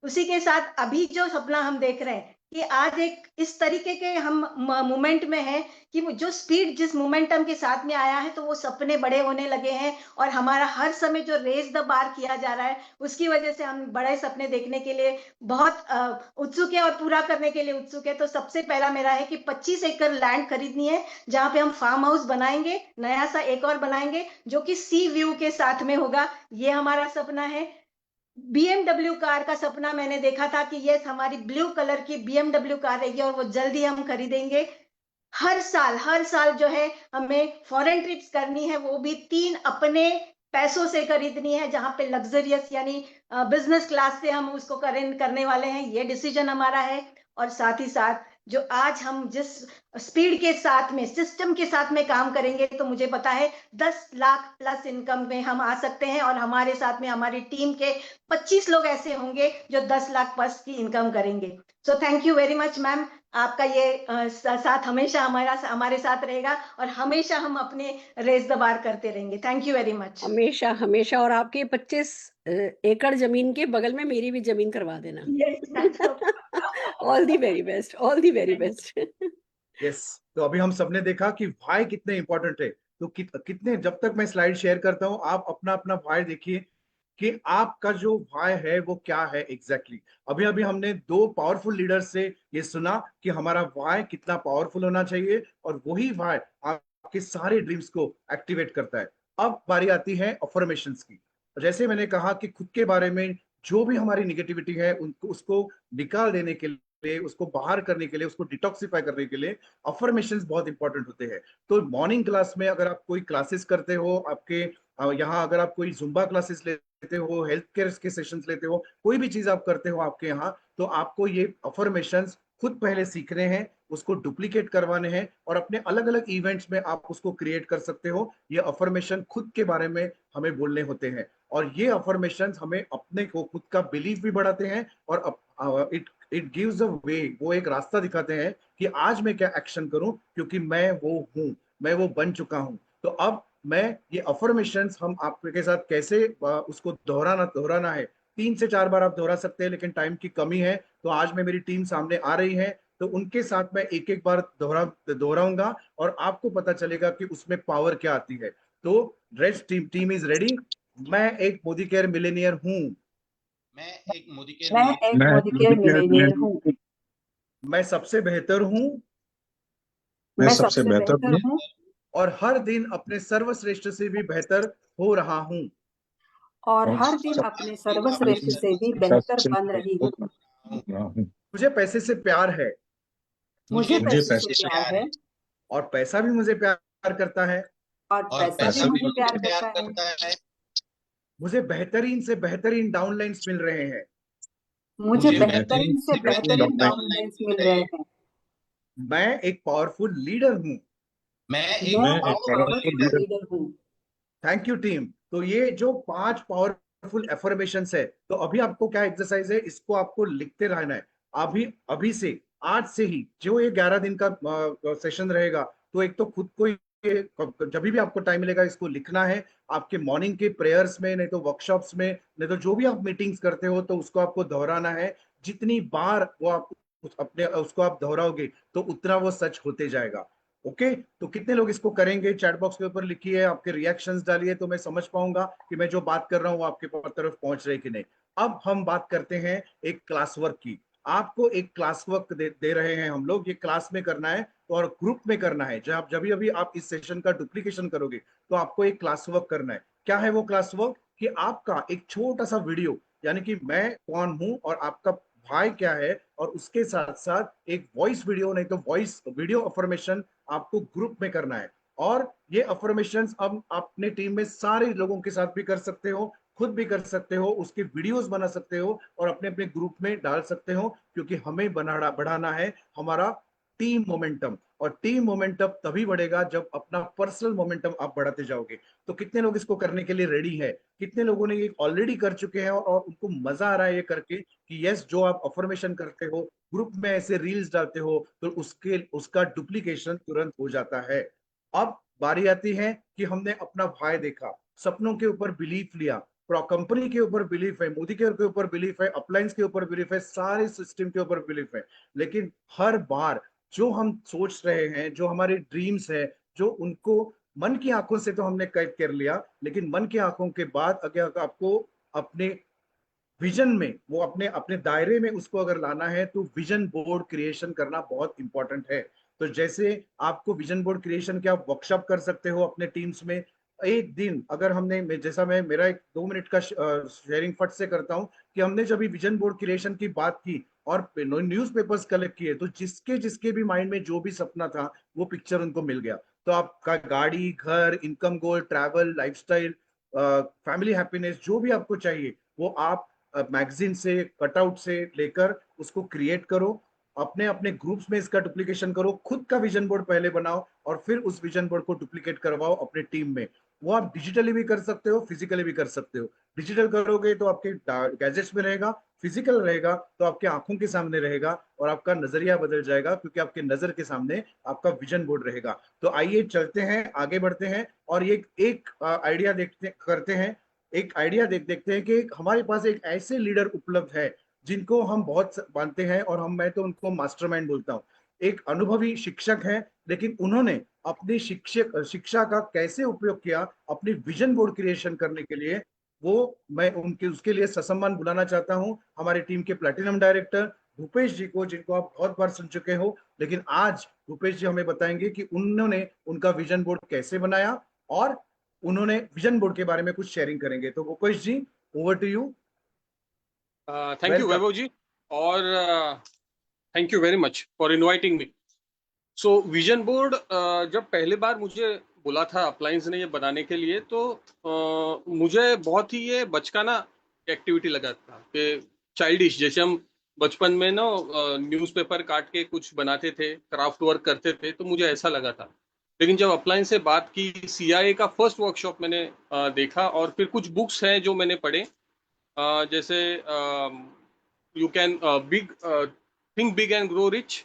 उसी के साथ अभी जो सपना हम देख रहे हैं कि आज एक इस तरीके के हम मोमेंट में है कि वो जो स्पीड, जिस मोमेंटम के साथ में आया है, तो वो सपने बड़े होने लगे हैं, और हमारा हर समय जो रेस द बार किया जा रहा है, उसकी वजह से हम बड़े सपने देखने के लिए बहुत उत्सुक है और पूरा करने के लिए उत्सुक है। तो सबसे पहला मेरा है कि 25 एकड़ लैंड खरीदनी है, जहां पे हम फार्म हाउस बनाएंगे, नया सा एक और बनाएंगे जो कि सी व्यू के साथ में होगा। ये हमारा सपना है। BMW कार का सपना मैंने देखा था कि यस हमारी ब्लू कलर की BMW कार रहेगी और वो जल्दी हम खरीदेंगे। हर साल जो है हमें फॉरेन ट्रिप्स करनी है, वो भी 3 अपने पैसों से खरीदनी है, जहां पे लग्जरियस यानी बिजनेस क्लास से हम उसको करने वाले हैं। ये डिसीजन हमारा है। और साथ ही साथ जो आज हम जिस स्पीड के साथ में, सिस्टम के साथ में काम करेंगे, तो मुझे पता है 10 लाख प्लस इनकम में हम आ सकते हैं। और हमारे साथ में हमारी टीम के 25 लोग ऐसे होंगे जो 10 लाख प्लस की इनकम करेंगे। So thank you very much ma'am, आपका ये साथ हमेशा हमारे साथ रहेगा और हमेशा हम अपने रेस द बार करते रहेंगे। Thank you very much. हमेशा हमेशा। और आपके 25 एकड़ जमीन के बगल में मेरी भी जमीन करवा देना। All the very best, all the very best. Yes, तो अभी हम सबने देखा कि वाई कितने इंपॉर्टेंट है। तो कितने, जब तक मैं स्लाइड शेयर करता हूं, आप अपना अपना वाई देखिए कि आपका जो वाई है वो क्या है एग्जैक्टली। अभी अभी हमने 2 पावरफुल लीडर्स से ये सुना कि हमारा वाई कितना पावरफुल होना चाहिए, और वही वाई आपके सारे ड्रीम्स को एक्टिवेट करता है। अब बारी आती है अफर्मेशंस की। जैसे मैंने कहा कि खुद के बारे में जो भी हमारी निगेटिविटी है उनको, उसको निकाल देने के लिए, उसको बाहर करने के लिए, उसको डिटॉक्सिफाई करने के लिए अफर्मेशंस बहुत इंपॉर्टेंट होते हैं। तो मॉर्निंग क्लास में अगर आप कोई क्लासेस करते हो, आपके यहाँ अगर आप कोई जुम्बा क्लासेस लेते हो, हेल्थ केयर के सेशंस लेते हो, कोई भी चीज आप करते हो आपके यहाँ, तो आपको ये अफर्मेशंस खुद पहले सीखने हैं, उसको डुप्लीकेट करवाने हैं, और अपने अलग अलग इवेंट्स में आप उसको क्रिएट कर सकते हो। ये अफर्मेशन खुद के बारे में हमें बोलने होते हैं, और ये अफर्मेशंस हमें अपने को खुद का बिलीफ भी बढ़ाते हैं, और इट गिव्स अ वे, वो एक रास्ता दिखाते हैं कि आज मैं क्या एक्शन करूं, क्योंकि मैं वो हूं, मैं वो बन चुका हूं। तो अब मैं ये अफर्मेशंस हम आपके साथ कैसे उसको दोहराना है। 3 से 4 बार आप दोहरा सकते हैं, लेकिन टाइम की कमी है, तो आज मैं, मेरी टीम सामने आ रही है, तो उनके साथ मैं एक एक बार दोहराऊंगा, और आपको पता चलेगा कि उसमें पावर क्या आती है। तो रेस्ट टीम इज रेडी। मैं एक मोदी केयर मिलेनियर हूं। मैं एक मोदी केयर मैं मिलेनियर एक मोदी केयर मिलेनियर हूँ। मैं सबसे बेहतर हूं, मैं सबसे बेहतर हूँ हूँ और हर दिन अपने सर्वश्रेष्ठ से भी बेहतर हो रहा हूं। और और हर दिन सब अपने सर्वश्रेष्ठ से भी बेहतर बन रही हूँ। हूँ। मुझे पैसे से प्यार है, मुझे मुझे पैसे पैसे से प्यार है और पैसा भी मुझे प्यार करता है। और और पैसा पैसा भी भी मुझे प्यार प्यार करता है। करता है। मुझे बेहतरीन से बेहतरीन डाउनलाइंस मिल रहे हैं। मुझे मुझे बेहतरीन से बेहतरीन बेहतरीन डाउनलाइंस मिल रहे हैं। मैं एक पावरफुल लीडर हूं। मैं मैं एक मैं एक एक पावरफुल पावरफुल लीडर लीडर हूँ। Thank you team. तो ये जो 5 पावरफुल एफर्मेशंस है, तो अभी आपको क्या एक्सरसाइज है, इसको आपको लिखते रहना है। अभी अभी से, आज से ही, जो ये 11 दिन का सेशन रहेगा, तो एक तो खुद को जब भी आपको टाइम मिलेगा इसको लिखना है। आपके मॉर्निंग के प्रेयर्स में, नहीं तो वर्कशॉप्स में, नहीं तो जो भी आप मीटिंग्स करते हो, तो उसको आपको दोहराना है। जितनी बार वो आप अपने उसको आप दोहराओगे, तो उतना वो सच होते जाएगा। ओके, तो कितने लोग इसको करेंगे, चैट बॉक्स के ऊपर लिखिए, आपके रिएक्शंस डालिए, तो मैं समझ पाऊंगा कि मैं जो बात कर रहा हूँ वो आपके तरफ पहुंच रही कि नहीं। अब हम बात करते हैं एक क्लास वर्क की। आपको एक क्लास वर्क दे रहे हैं हम लोग, ये क्लास में करना है और ग्रुप में करना है। जब अभी आप इस सेशन का डुप्लीकेशन करोगे, तो आपको एक क्लास वर्क करना है। क्या है वो क्लास वर्क? कि आपका एक छोटा सा वीडियो, यानी कि मैं कौन हूं और आपका भाई क्या है, और उसके साथ साथ एक वॉइस वीडियो, नहीं तो वॉइस वीडियो अफर्मेशन आपको ग्रुप में करना है। और ये अफर्मेशंस अब अपने टीम में सारे लोगों के साथ भी कर सकते हो, खुद भी कर सकते हो, उसके वीडियोस बना सकते हो और अपने अपने ग्रुप में डाल सकते हो, क्योंकि हमें बढ़ाना है हमारा टीम मोमेंटम। और टीम मोमेंटम तभी बढ़ेगा जब अपना पर्सनल मोमेंटम आप बढ़ाते जाओगे। तो कितने लोग इसको करने के लिए रेडी है? कितने लोगों ने ये ऑलरेडी कर चुके हैं और उनको मजा आ रहा है ये करके, कि यस, जो आप अफर्मेशन करते हो, ग्रुप में ऐसे रील्स डालते हो, तो उसका डुप्लीकेशन तुरंत हो जाता है। अब बारी आती है कि हमने अपना भाई देखा, सपनों के ऊपर बिलीफ लिया, कंपनी के ऊपर बिलीफ है, मोदी के ऊपर बिलीफ है, अपलायंस के ऊपर बिलीफ है, सारे सिस्टम के ऊपर बिलीफ है। लेकिन हर बार जो हम सोच रहे हैं, जो हमारे ड्रीम्स है, जो उनको मन की आंखों से तो हमने कैद कर लिया, लेकिन मन की आंखों के बाद अगर आपको अपने विजन में, वो अपने अपने दायरे में उसको अगर लाना है, तो विजन बोर्ड क्रिएशन करना बहुत इंपॉर्टेंट है। तो जैसे आपको विजन बोर्ड क्रिएशन के आप वर्कशॉप कर सकते हो अपने टीम्स में, एक दिन अगर जैसा मैं मेरा एक 2 मिनट का शेयरिंग फट से करता हूँ कि हमने जब विजन बोर्ड क्रिएशन की बात की और न्यूज़पेपर्स कलेक्ट किए, तो जिसके जिसके भी माइंड में जो भी सपना था वो पिक्चर उनको मिल गया। तो आपका गाड़ी, घर, इनकम गोल, ट्रैवल, लाइफस्टाइल, फैमिली हैप्पीनेस, जो भी आपको चाहिए वो आप मैगजीन से, कटआउट से लेकर उसको क्रिएट करो, अपने अपने ग्रुप्स में इसका डुप्लीकेशन करो, खुद का विजन बोर्ड पहले बनाओ और फिर उस विजन बोर्ड को डुप्लीकेट करवाओ अपने टीम में। वो आप डिजिटली भी कर सकते हो, फिजिकली भी कर सकते हो। डिजिटल करोगे तो आपके गैजेट्स में रहेगा, फिजिकल रहेगा तो आपके आंखों के सामने रहेगा और आपका नजरिया बदल जाएगा, क्योंकि आपके नजर के सामने आपका विजन बोर्ड रहेगा। तो आइए चलते हैं, आगे बढ़ते हैं और ये एक आइडिया देखते हैं कि हमारे पास एक ऐसे लीडर उपलब्ध है जिनको हम बहुत मानते हैं और मैं तो उनको मास्टरमाइंड बोलता हूँ। एक अनुभवी शिक्षक है, लेकिन उन्होंने अपनी शिक्षा का कैसे उपयोग किया अपनी विजन बोर्ड क्रिएशन करने के लिए, वो मैं उनके उसके लिए ससम्मान बुलाना चाहता हूं हमारी टीम के प्लेटिनम डायरेक्टर भूपेश जी को, जिनको आप बहुत बार सुन चुके हो। लेकिन आज भूपेश जी हमें बताएंगे कि उन्होंने उनका विजन बोर्ड कैसे बनाया और उन्होंने विजन बोर्ड के बारे में कुछ शेयरिंग करेंगे। तो Bhupesh ji, over to you. Thank you Vaibhav ji, और thank you very much for inviting me. So vision board जब पहली बार मुझे बोला था अप्लायंस ने ये बनाने के लिए, तो मुझे बहुत ही ये बचकाना एक्टिविटी लगा था कि चाइल्डिश, जैसे हम बचपन में ना न्यूज़पेपर काट के कुछ बनाते थे, क्राफ्ट वर्क करते थे, तो मुझे ऐसा लगा था। लेकिन जब अप्लायंस से बात की, CIA का फर्स्ट वर्कशॉप मैंने देखा, और फिर कुछ बुक्स हैं जो मैंने पढ़े, जैसे you can think big and grow rich,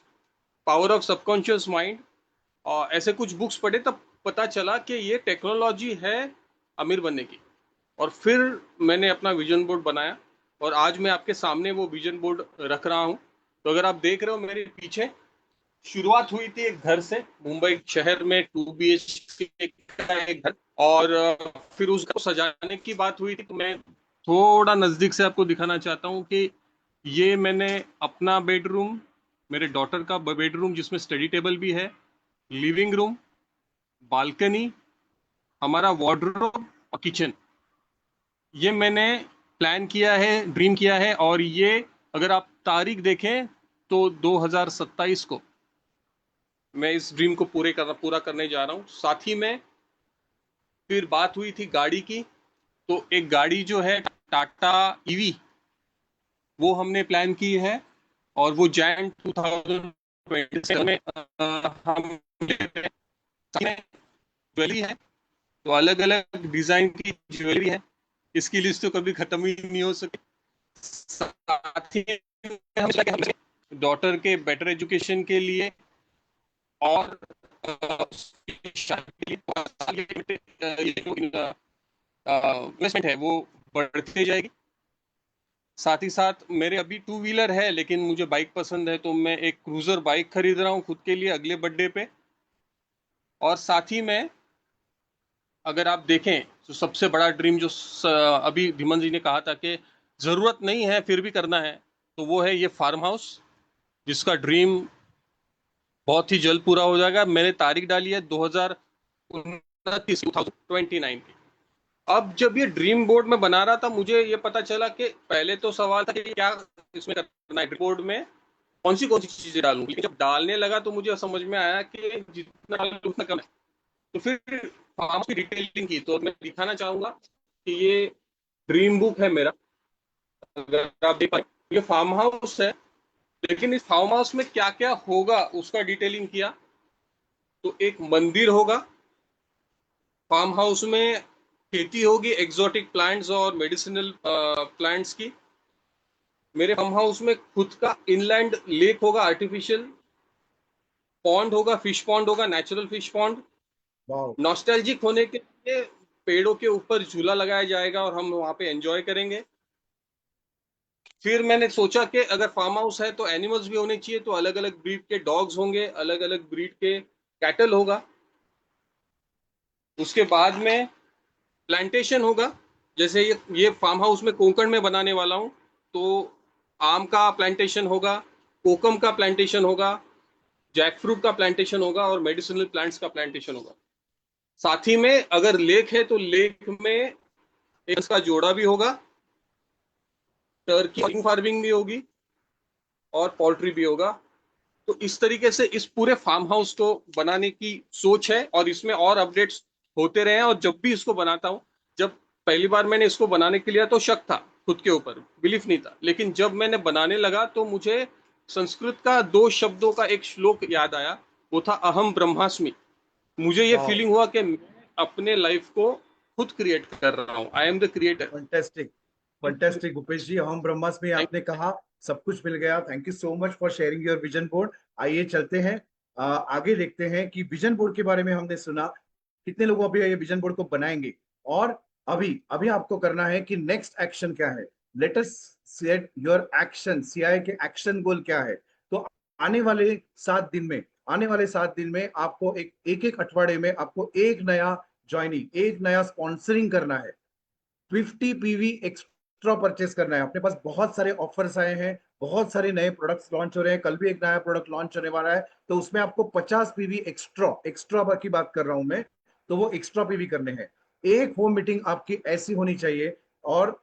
power of subconscious mind, और ऐसे कुछ बुक्स पढ़े, तब पता चला कि ये टेक्नोलॉजी है अमीर बनने की। और फिर मैंने अपना विजन बोर्ड बनाया और आज मैं आपके सामने वो विजन बोर्ड रख रहा हूँ। तो अगर आप देख रहे हो मेरे पीछे, शुरुआत हुई थी एक घर से, मुंबई शहर में 2 BHK का एक घर, और फिर उसको सजाने की बात हुई थी। तो मैं थोड़ा नजदीक से आपको दिखाना चाहता हूँ कि ये मैंने अपना बेडरूम, मेरे डॉटर का बेडरूम जिसमें स्टडी टेबल भी है, लिविंग रूम, बालकनी, हमारा वार्डरोब और किचन, ये मैंने प्लान किया है, ड्रीम किया है। और ये अगर आप तारीख देखें तो 2027 को मैं इस ड्रीम को पूरा करने जा रहा हूँ। साथ ही में फिर बात हुई थी गाड़ी की, तो एक गाड़ी जो है टाटा EV, वो हमने प्लान की है, और वो जैन 2020 में हम ज्वेलरी है, तो अलग अलग डिजाइन की ज्वेलरी है, इसकी लिस्ट तो कभी खत्म ही नहीं हो सकी। साथ ही हम डॉटर के बेटर एजुकेशन के लिए और इन्वेस्टमेंट है वो बढ़ती जाएगी। साथ ही साथ मेरे अभी 2 व्हीलर है, लेकिन मुझे बाइक पसंद है, तो मैं एक क्रूजर बाइक खरीद रहा हूँ खुद के लिए अगले बर्थडे पे। और साथ ही में अगर आप देखें तो सबसे बड़ा ड्रीम जो अभी धीमन जी ने कहा था कि जरूरत नहीं है फिर भी करना है, तो वो है ये फार्म हाउस, जिसका ड्रीम बहुत ही जल्द पूरा हो जाएगा। मैंने तारीख डाली है 2029 की। अब जब ये ड्रीम बोर्ड में बना रहा था, मुझे ये पता चला कि पहले तो सवाल था कि क्या इसमें करना है, बोर्ड में कौन सी चीजें डालूं। लेकिन जब डालने लगा तो मुझे समझ में आया कि जितना उतना कम है। तो फिर फार्म हाउस की डिटेलिंग की, तो मैं दिखाना चाहूंगा कि ये ड्रीम बुक है मेरा, अगर आप देख पाए। ये फार्म हाउस है, लेकिन इस फार्म हाउस में क्या क्या होगा उसका डिटेलिंग किया। तो एक मंदिर होगा, फार्म हाउस में खेती होगी एक्सोटिक प्लांट्स और मेडिसिनल प्लांट्स की। मेरे फार्म हाउस में खुद का इनलैंड लेक होगा, आर्टिफिशियल पॉन्ड होगा, फिश पॉन्ड होगा, नेचुरल फिश पॉन्ड। नॉस्टैल्जिक होने के लिए पेड़ों के ऊपर झूला लगाया जाएगा और हम वहां पे एंजॉय करेंगे। फिर मैंने सोचा कि अगर फार्म हाउस है तो एनिमल्स भी होने चाहिए, तो अलग अलग ब्रीड के डॉग्स होंगे, अलग अलग ब्रीड के कैटल होगा। उसके बाद में प्लांटेशन होगा, जैसे ये फार्म हाउस में कोंकण में बनाने वाला हूँ, तो आम का प्लांटेशन होगा, कोकम का प्लांटेशन होगा, जैकफ्रूट का प्लांटेशन होगा और मेडिसिनल प्लांट्स का प्लांटेशन होगा। साथ ही में अगर लेक है तो लेक में एक इसका जोड़ा भी होगा, टर्की फार्मिंग भी होगी और पोल्ट्री भी होगा। तो इस तरीके से इस पूरे फार्म हाउस को बनाने की सोच है और इसमें और अपडेट्स होते रहे हैं। और जब भी इसको बनाता हूँ, जब पहली बार मैंने इसको बनाने के लिए तो शक था, खुद के ऊपर बिलीफ नहीं था, लेकिन जब मैंने बनाने लगा तो मुझे संस्कृत का 2 शब्दों का एक श्लोक याद आया, वो था अहम ब्रह्मास्मि। मुझे ये वाह, फीलिंग हुआ कि मैं अपने लाइफ को खुद क्रिएट कर रहा हूँ, I am the creator. Fantastic, fantastic Bhupesh ji. हम ब्रह्मास्मि आपने कहा, सब कुछ मिल गया। Thank you so much for sharing your vision board. आइए चलते हैं, आगे देखते हैं कि विजन बोर्ड के बारे में हमने सुना, कितने लोग अभी ये विजन बोर्ड को बनाएंगे, और अभी अभी आपको करना है कि नेक्स्ट एक्शन क्या है। Let us set your action, CI के एक्शन गोल क्या है। तो आने वाले 7 दिन में, आने वाले 7 दिन में आपको एक एक अठवाडिये में आपको एक नया ज्वाइनिंग, एक नया स्पॉन्सरिंग करना है। 50 पीवी एक्स्ट्रा परचेस करना है। अपने पास बहुत सारे ऑफर्स आए हैं, बहुत सारे नए प्रोडक्ट्स लॉन्च हो रहे हैं, कल भी एक नया प्रोडक्ट लॉन्च होने वाला है, तो उसमें आपको 50 पीवी एक्स्ट्रा एक्स्ट्रा की बात कर रहा हूं मैं, तो वो एक्स्ट्रा पीवी करने हैं। एक होम मीटिंग आपकी ऐसी होनी चाहिए, और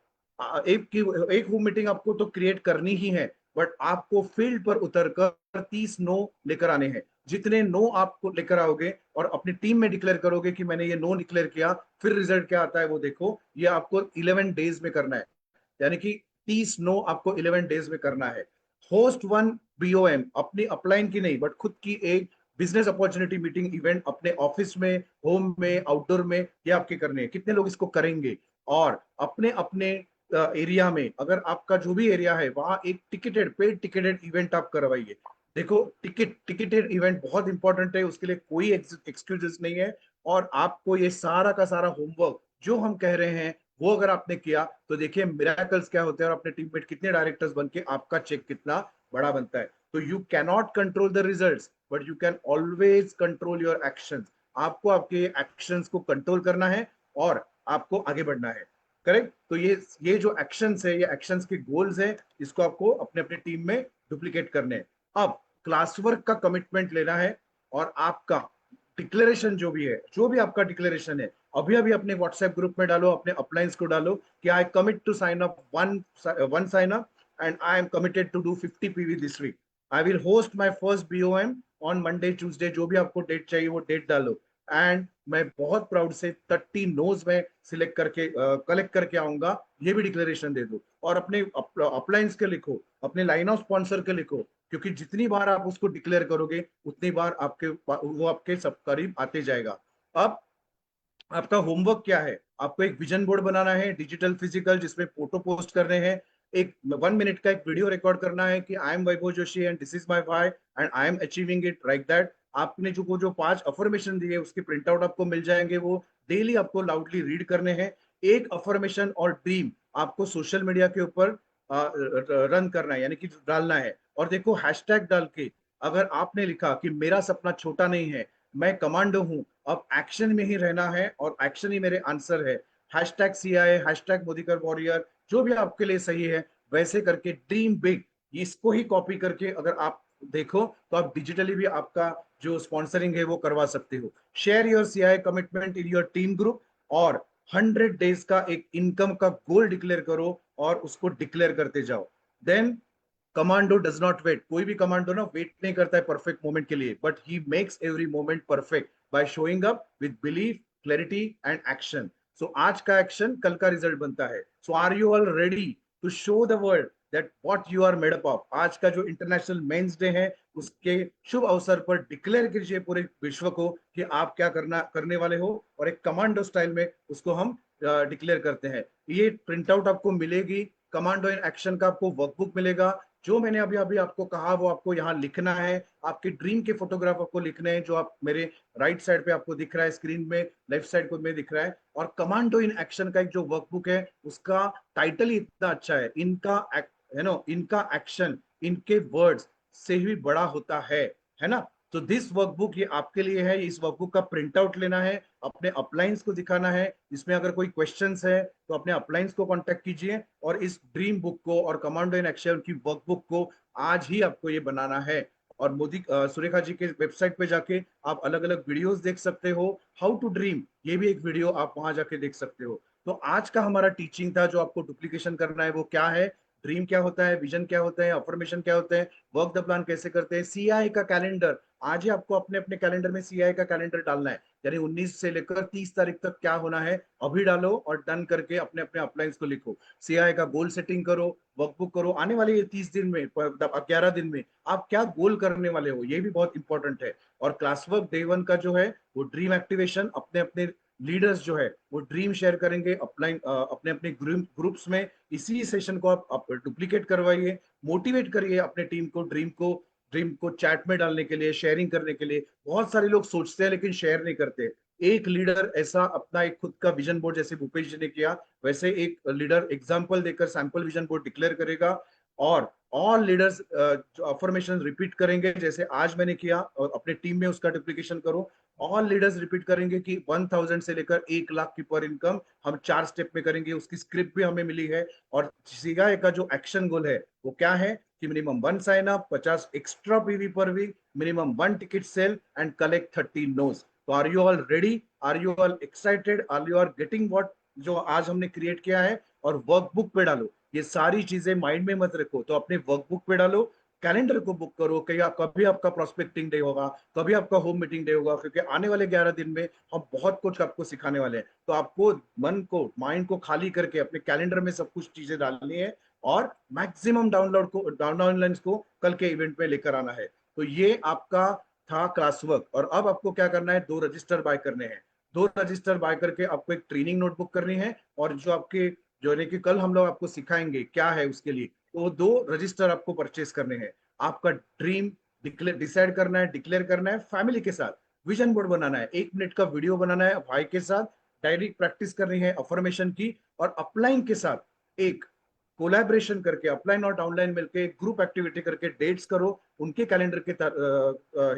एक होम मीटिंग आपको तो क्रिएट करनी ही है, बट आपको फील्ड पर उतरकर 30 नो लेकर आने हैं। जितने नो आपको लेकर आओगे और अपनी टीम में डिक्लेयर करोगे कि मैंने ये नो डिक्लेयर किया, फिर रिजल्ट क्या आता है वो देखो। ये आपको 11 डेज में करना है, यानी कि 30 नो आपको 11 डेज में करना है। होस्ट 1 बीओएम, अपनी अपलाइन की नहीं बट खुद की एक बिजनेस अपॉर्चुनिटी मीटिंग इवेंट अपने ऑफिस में, होम में, आउटडोर में, ये आपके करने हैं। कितने लोग इसको करेंगे? और अपने अपने एरिया में, अगर आपका जो भी एरिया है वहां एक टिकटेड, पेड टिकटेड इवेंट आप करवाइए। देखो, टिकटेड इवेंट बहुत इंपॉर्टेंट है, उसके लिए कोई एक्सक्यूजेस नहीं है। और आपको ये सारा का सारा होमवर्क जो हम कह रहे हैं वो अगर आपने किया तो देखिए मिराकल्स क्या होते हैं, और अपने टीममेट कितने डायरेक्टर्स बन के आपका चेक कितना बड़ा बनता है। तो you cannot control the results, but you can always control your actions. आपको आपके एक्शंस को कंट्रोल करना है और आपको आगे बढ़ना है। करेक्ट? तो ये जो एक्शंस है, ये एक्शंस के गोल्स है, इसको आपको अपने अपने टीम में डुप्लीकेट करने हैं। अब क्लास वर्क का कमिटमेंट लेना है, और आपका डिक्लेरेशन जो भी है, जो भी आपका डिक्लेरेशन है, अभी अभी अपने व्हाट्सएप ग्रुप में डालो, अपने अपलाइंस को डालो कि I commit to sign up one sign up, and I am committed to do 50 PV this week. I will host my first BOM on Monday, Tuesday, जो भी आपको डेट चाहिए वो डेट डालो। एंड मैं बहुत प्राउड से 30 नोज में सिलेक्ट करके कलेक्ट करके आऊंगा, ये भी डिक्लेरेशन दे दो। और अपने अपलाइंस के लिखो, अपने लाइन ऑफ स्पॉन्सर के लिखो, क्योंकि जितनी बार आप उसको डिक्लेयर करोगे उतनी बार वो आपके सब करीब आते जाएगा। अब आपका होमवर्क क्या है? आपको एक विजन बोर्ड बनाना है, डिजिटल फिजिकल, जिसमें फोटो पोस्ट करने हैं। एक 1 मिनट का एक वीडियो रिकॉर्ड करना है कि I am Vaibhav Joshi and this is my why and I am achieving it like that. आपने जो 5 अफर्मेशन दिए उसके प्रिंट आउट आपको मिल जाएंगे, वो डेली आपको लाउडली रीड करने हैं। एक अफर्मेशन और ड्रीम आपको सोशल मीडिया के ऊपर रन करना है, यानी कि डालना है। और देखो, हैशटैग डाल के अगर आपने लिखा कि मेरा सपना छोटा नहीं है, मैं कमांडो हूं, अब एक्शन में ही रहना है और एक्शन ही मेरे आंसर है। Hashtag CI, hashtag Modikar warrior, जो भी आपके लिए सही है वैसे करके ड्रीम बिग, इसको ही कॉपी करके अगर आप देखो तो आप डिजिटली भी आपका जो स्पॉन्सरिंग है वो करवा सकते हो। Share your CI commitment in your team group, और 100 डेज का एक इनकम का गोल डिक्लेयर करो और उसको डिक्लेयर करते जाओ। Then commando does not wait. कोई भी कमांडो ना वेट नहीं करता है परफेक्ट मोमेंट के लिए, but he makes every moment perfect by showing up with belief, clarity and action. So आज का एक्शन कल का रिजल्ट बनता है। So are you all ready to show the world that what you are made up of? आज का जो international men's day है, उसके शुभ अवसर पर डिक्लेयर कीजिए पूरे विश्व को कि आप क्या करने वाले हो, और एक कमांडो स्टाइल में उसको हम डिक्लेयर करते हैं। ये प्रिंट आउट आपको मिलेगी, कमांडो इन एक्शन का आपको वर्कबुक मिलेगा। जो मैंने अभी अभी आपको कहा वो आपको यहाँ लिखना है। आपके ड्रीम के फोटोग्राफ आपको लिखने हैं, जो आप मेरे राइट साइड पे आपको दिख रहा है स्क्रीन में, लेफ्ट साइड को में दिख रहा है। और कमांडो इन एक्शन का एक जो वर्कबुक है उसका टाइटल ही इतना अच्छा है, इनका एक्शन, इनके वर्ड्स से भी बड़ा होता है ना। तो दिस वर्कबुक ये आपके लिए है। इस वर्कबुक का प्रिंट आउट लेना है, अपने अपलाइंस को दिखाना है। इसमें अगर कोई क्वेश्चंस है तो अपने अपलाइंस को कांटेक्ट कीजिए, और इस ड्रीम बुक को और कमांडो इन एक्शन की वर्कबुक को आज ही आपको ये बनाना है। और सुरेखा जी के वेबसाइट पे जाके आप अलग अलग वीडियोस देख सकते हो। हाउ टू ड्रीम, ये भी एक वीडियो आप वहां जाके देख सकते हो। तो आज का हमारा टीचिंग था, जो आपको डुप्लीकेशन करना है वो क्या है, ड्रीम क्या होता है, विजन क्या होता है, अफर्मेशन क्या होता है, वर्क द प्लान कैसे करते हैं, सीआई का कैलेंडर। आज ही आपको अपने अपने कैलेंडर में सीआई का कैलेंडर डालना है, यानी 19 से लेकर 30 तारीख तक क्या होना है अभी डालो और डन करके अपने अपने अपलाइंस को लिखो। सीआई का गोल सेटिंग करो, वर्कबुक करो। आने वाले ये 30 दिन में, 11 दिन में आप क्या गोल करने वाले हो, ये भी बहुत इंपॉर्टेंट है। और क्लास वर्क डे 1 का जो है वो ड्रीम एक्टिवेशन, अपने अपने लीडर्स जो है वो ड्रीम शेयर करेंगे अपलाइन अपने अपने ग्रुप्स में। इसी सेशन को आप डुप्लीकेट करवाइए, मोटिवेट करिए अपने टीम को ड्रीम को चैट में डालने के लिए, शेयरिंग करने के लिए। बहुत सारे लोग सोचते हैं लेकिन शेयर नहीं करते। एक लीडर ऐसा अपना एक खुद का विजन बोर्ड, जैसे भूपेश जी ने किया, वैसे एक लीडर एग्जाम्पल देकर सैंपल विजन बोर्ड डिक्लेयर करेगा। और ऑल लीडर्स अफर्मेशन रिपीट करेंगे, जैसे आज मैंने किया, और अपने टीम में उसका डुप्लीकेशन करो। ऑल लीडर्स रिपीट करेंगे कि 1000 से लेकर 1 लाख की पर इनकम हम 4 स्टेप में करेंगे। उसकी स्क्रिप्ट भी हमें मिली है। और सीआई का जो एक्शन गोल है वो क्या है कि minimum 1 sign up, 50 extra PV per week, minimum 1 ticket sale and collect 30 नोज। तो are you all ready, are you all excited, are you are getting what जो आज हमने क्रिएट किया है। और वर्कबुक पे डालो, ये सारी चीजें माइंड में मत रखो, तो अपने वर्कबुक पे डालो, कैलेंडर को बुक करो। कभी आपका प्रोस्पेक्टिंग डे होगा, कभी आपका होम मीटिंग डे होगा, क्योंकि आने वाले 11 दिन में हम बहुत कुछ आपको सिखाने वाले हैं। तो आपको मन को, माइंड को खाली करके अपने कैलेंडर में सब कुछ चीजें डालनी है और मैक्सिमम डाउनलाइंस को कल के इवेंट में लेकर आना है। तो ये आपका था क्लास वर्क। और अब आपको क्या करना है, 2 रजिस्टर बाय करने हैं। 2 रजिस्टर बाय करके आपको एक ट्रेनिंग नोटबुक करनी है, और जो है कि कल हम लोग आपको सिखाएंगे क्या है उसके लिए, तो 2 रजिस्टर आपको परचेस करने हैं। आपका ड्रीम डिसाइड करना है, डिक्लेयर करना है, फैमिली के साथ विजन बोर्ड बनाना है, 1 मिनट का वीडियो बनाना है भाई के साथ, डायरी प्रैक्टिस करनी है अफर्मेशन की, और अपलाइन के साथ एक कोलैबोरेशन करके, अपलाइन और डाउनलाइन मिलके ग्रुप एक्टिविटी करके डेट्स करो उनके कैलेंडर के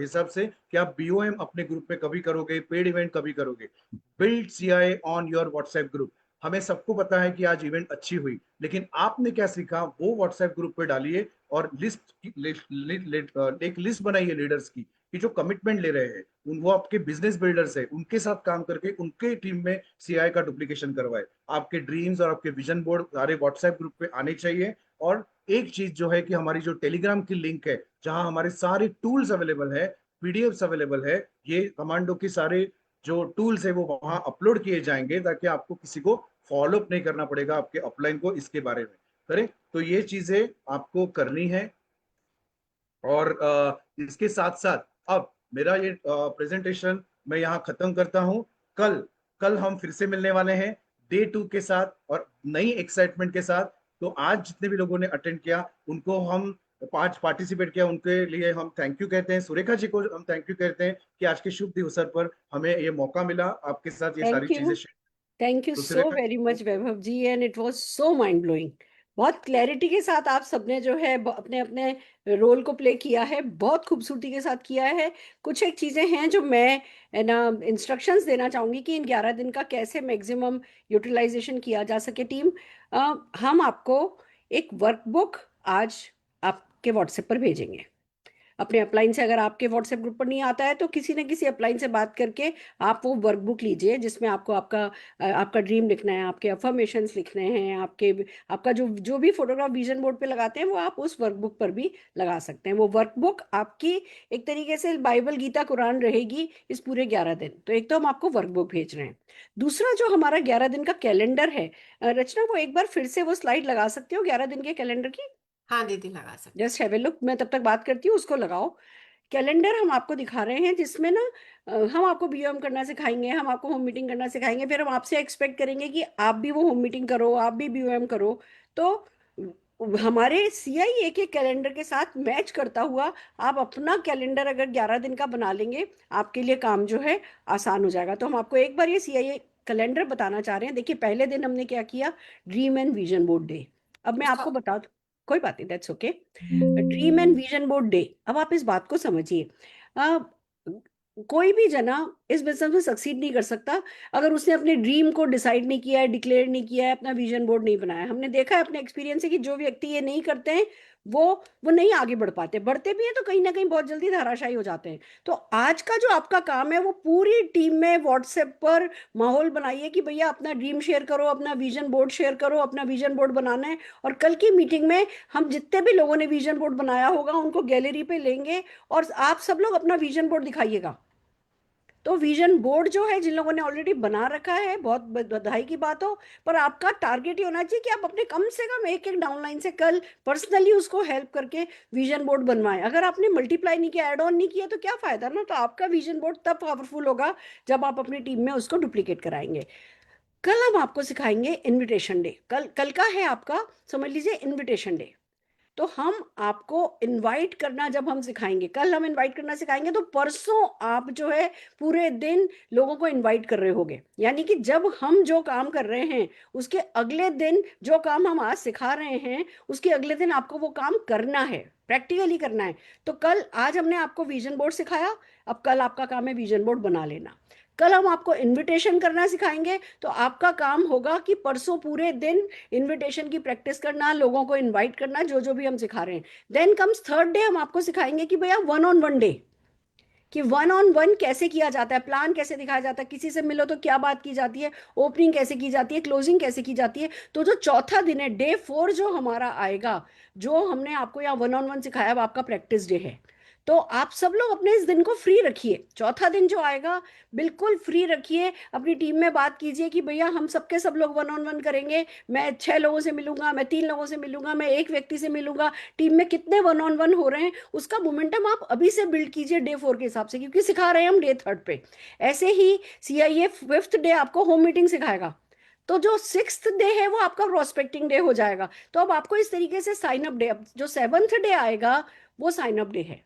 हिसाब से कि आप बीओएम अपने ग्रुप में कभी करोगे, पेड इवेंट कभी करोगे। Build CI on your WhatsApp group. हमें सबको पता है कि आज इवेंट अच्छी हुई, लेकिन आपने क्या सीखा वो व्हाट्सएप ग्रुप पे डालिए, और एक लिस्ट बनाइए लीडर्स की कि जो कमिटमेंट ले रहे हैं वो आपके बिजनेस बिल्डर्स है, उनके साथ काम करके उनके टीम में सीआई का डुप्लीकेशन करवाए। आपके ड्रीम्स और आपके विजन बोर्ड सारे व्हाट्सएप ग्रुप पे आने चाहिए। और एक चीज जो है कि हमारी जो टेलीग्राम की लिंक है, जहां हमारे सारे टूल्स अवेलेबल है, पीडीएफ अवेलेबल है, ये कमांडो के सारे जो टूल्स है वो वहां अपलोड किए जाएंगे, ताकि आपको किसी को फॉलो अप नहीं करना पड़ेगा आपके अपलाइन को इसके बारे में करें। तो ये चीजें आपको करनी है। और इसके साथ साथ अब मेरा ये प्रेजेंटेशन मैं यहाँ खत्म करता हूँ। कल हम फिर से मिलने वाले हैं डे 2 के साथ और नई एक्साइटमेंट के साथ। तो आज जितने भी लोगों ने अटेंड किया, उनको हम 5 पार्टिसिपेट किया, उनके लिए हम थैंक यू कहते हैं। सुरेखा जी को हम थैंक यू कहते हैं कि आज के शुभ दिवस पर हमें ये मौका मिला आपके साथ ये सारी चीजें शेयर। थैंक यू तो so Surekha very much Vaibhav ji, and it was so mind blowing. बहुत क्लैरिटी के साथ आप सबने जो है अपने अपने रोल को प्ले किया है, बहुत खूबसूरती के साथ किया है। कुछ एक चीज़ें हैं जो मैं ना इंस्ट्रक्शंस देना चाहूँगी कि इन 11 दिन का कैसे मैक्सिमम यूटिलाइजेशन किया जा सके। टीम, हम आपको एक वर्कबुक आज आपके व्हाट्सएप पर भेजेंगे। अपने अपलाइन से, अगर आपके व्हाट्सएप ग्रुप पर नहीं आता है तो किसी न किसी अपलाइन से बात करके आप वो वर्कबुक लीजिए, जिसमें आपको आपका ड्रीम लिखना है, आपके अफर्मेशंस लिखने हैं, आपका जो भी फोटोग्राफ विजन बोर्ड पे लगाते हैं वो आप उस वर्कबुक पर भी लगा सकते हैं। वो वर्कबुक आपकी एक तरीके से बाइबल, गीता, कुरान रहेगी इस पूरे 11 दिन। तो एक तो हम आपको वर्कबुक भेज रहे हैं। दूसरा, जो हमारा 11 दिन का कैलेंडर है, रचना वो एक बार फिर से वो स्लाइड लगा सकते हो 11 दिन के कैलेंडर की? हाँ दीदी, लगा सकते। जस्ट हैव ए लुक, मैं तब तक बात करती हूँ, उसको लगाओ। कैलेंडर हम आपको दिखा रहे हैं जिसमें ना हम आपको बीओएम करना सिखाएंगे, हम आपको होम मीटिंग करना सिखाएंगे, फिर हम आपसे एक्सपेक्ट करेंगे कि आप भी वो होम मीटिंग करो, आप भी बीओएम करो। तो हमारे सीआईए के कैलेंडर के साथ मैच करता हुआ आप अपना कैलेंडर अगर 11 दिन का बना लेंगे, आपके लिए काम जो है आसान हो जाएगा। तो हम आपको एक बार ये सीआईए कैलेंडर बताना चाह रहे हैं। देखिए, पहले दिन हमने क्या किया, dream and vision board day. अब मैं आपको बता दूं, कोई बात नहीं, that's okay. Dream and vision board day, अब आप इस बात को समझिए। कोई भी जना इस बिजनेस में सक्सीड नहीं कर सकता अगर उसने अपने ड्रीम को डिसाइड नहीं किया है, डिक्लेयर नहीं किया है, अपना विजन बोर्ड नहीं बनाया। हमने देखा है अपने एक्सपीरियंस से कि जो व्यक्ति ये नहीं करते हैं वो नहीं आगे बढ़ पाते, बढ़ते भी हैं तो कहीं ना कहीं बहुत जल्दी धराशायी हो जाते हैं। तो आज का जो आपका काम है वो पूरी टीम में व्हाट्सएप पर माहौल बनाइए कि भैया अपना ड्रीम शेयर करो, अपना विजन बोर्ड शेयर करो, अपना विजन बोर्ड बनाना है। और कल की मीटिंग में हम जितने भी लोगों ने विजन बोर्ड बनाया होगा उनको गैलरी पे लेंगे और आप सब लोग अपना विजन बोर्ड दिखाइएगा। तो विजन बोर्ड जो है, जिन लोगों ने ऑलरेडी बना रखा है, बहुत बधाई की बात हो, पर आपका टारगेट ये होना चाहिए कि आप अपने कम से कम एक डाउनलाइन से कल पर्सनली उसको हेल्प करके विजन बोर्ड बनवाएं। अगर आपने मल्टीप्लाई नहीं किया, एड ऑन नहीं किया, तो क्या फायदा ना। तो आपका विजन बोर्ड तब पावरफुल होगा जब आप अपनी टीम में उसको डुप्लीकेट कराएंगे। कल हम आपको सिखाएंगे इनविटेशन डे। कल का है आपका, समझ लीजिए, इनविटेशन डे। तो हम आपको इनवाइट करना जब हम सिखाएंगे, कल हम इनवाइट करना सिखाएंगे, तो परसों आप जो है पूरे दिन लोगों को इनवाइट कर रहे होगे। यानी कि जब हम जो काम कर रहे हैं उसके अगले दिन, जो काम हम आज सिखा रहे हैं उसके अगले दिन आपको वो काम करना है, प्रैक्टिकली करना है। तो आज हमने आपको विजन बोर्ड सिखाया, अब कल आपका काम है विजन बोर्ड बना लेना। कल हम आपको इनविटेशन करना सिखाएंगे, तो आपका काम होगा कि परसों पूरे दिन इनविटेशन की प्रैक्टिस करना, लोगों को इनवाइट करना, जो जो भी हम सिखा रहे हैं। देन कम्स थर्ड डे, हम आपको सिखाएंगे कि भैया वन ऑन वन डे, कि वन ऑन वन कैसे किया जाता है, प्लान कैसे दिखाया जाता है, किसी से मिलो तो क्या बात की जाती है, ओपनिंग कैसे की जाती है, क्लोजिंग कैसे की जाती है। तो जो चौथा दिन है, डे 4 जो हमारा आएगा, जो हमने आपको यहाँ वन ऑन वन सिखाया, वो आपका प्रैक्टिस डे है। तो आप सब लोग अपने इस दिन को फ्री रखिए। चौथा दिन जो आएगा बिल्कुल फ्री रखिए, अपनी टीम में बात कीजिए कि भैया हम सबके सब लोग वन ऑन वन करेंगे, मैं 6 लोगों से मिलूंगा, मैं 3 लोगों से मिलूंगा, मैं एक व्यक्ति से मिलूंगा। टीम में कितने वन ऑन वन हो रहे हैं उसका मोमेंटम आप अभी से बिल्ड कीजिए डे 4 के हिसाब से, क्योंकि सिखा रहे हैं हम डे 3 पे। ऐसे ही CIA 5th डे आपको होम मीटिंग सिखाएगा, तो जो 6th डे है वो आपका प्रोस्पेक्टिंग डे हो जाएगा। तो अब आपको इस तरीके से साइन अप डे, अब जो 7th डे आएगा वो साइन अप डे है।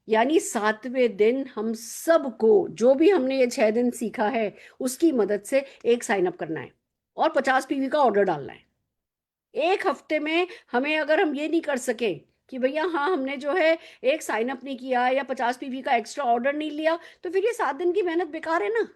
यानी 7वें दिन हम सबको जो भी हमने ये 6 दिन सीखा है उसकी मदद से एक साइन अप करना है और 50 PV का ऑर्डर डालना है। एक हफ्ते में हमें अगर हम ये नहीं कर सके कि भैया हाँ हमने जो है एक साइन अप नहीं किया या 50 PV का एक्स्ट्रा ऑर्डर नहीं लिया, तो फिर ये 7 दिन की मेहनत बेकार है ना।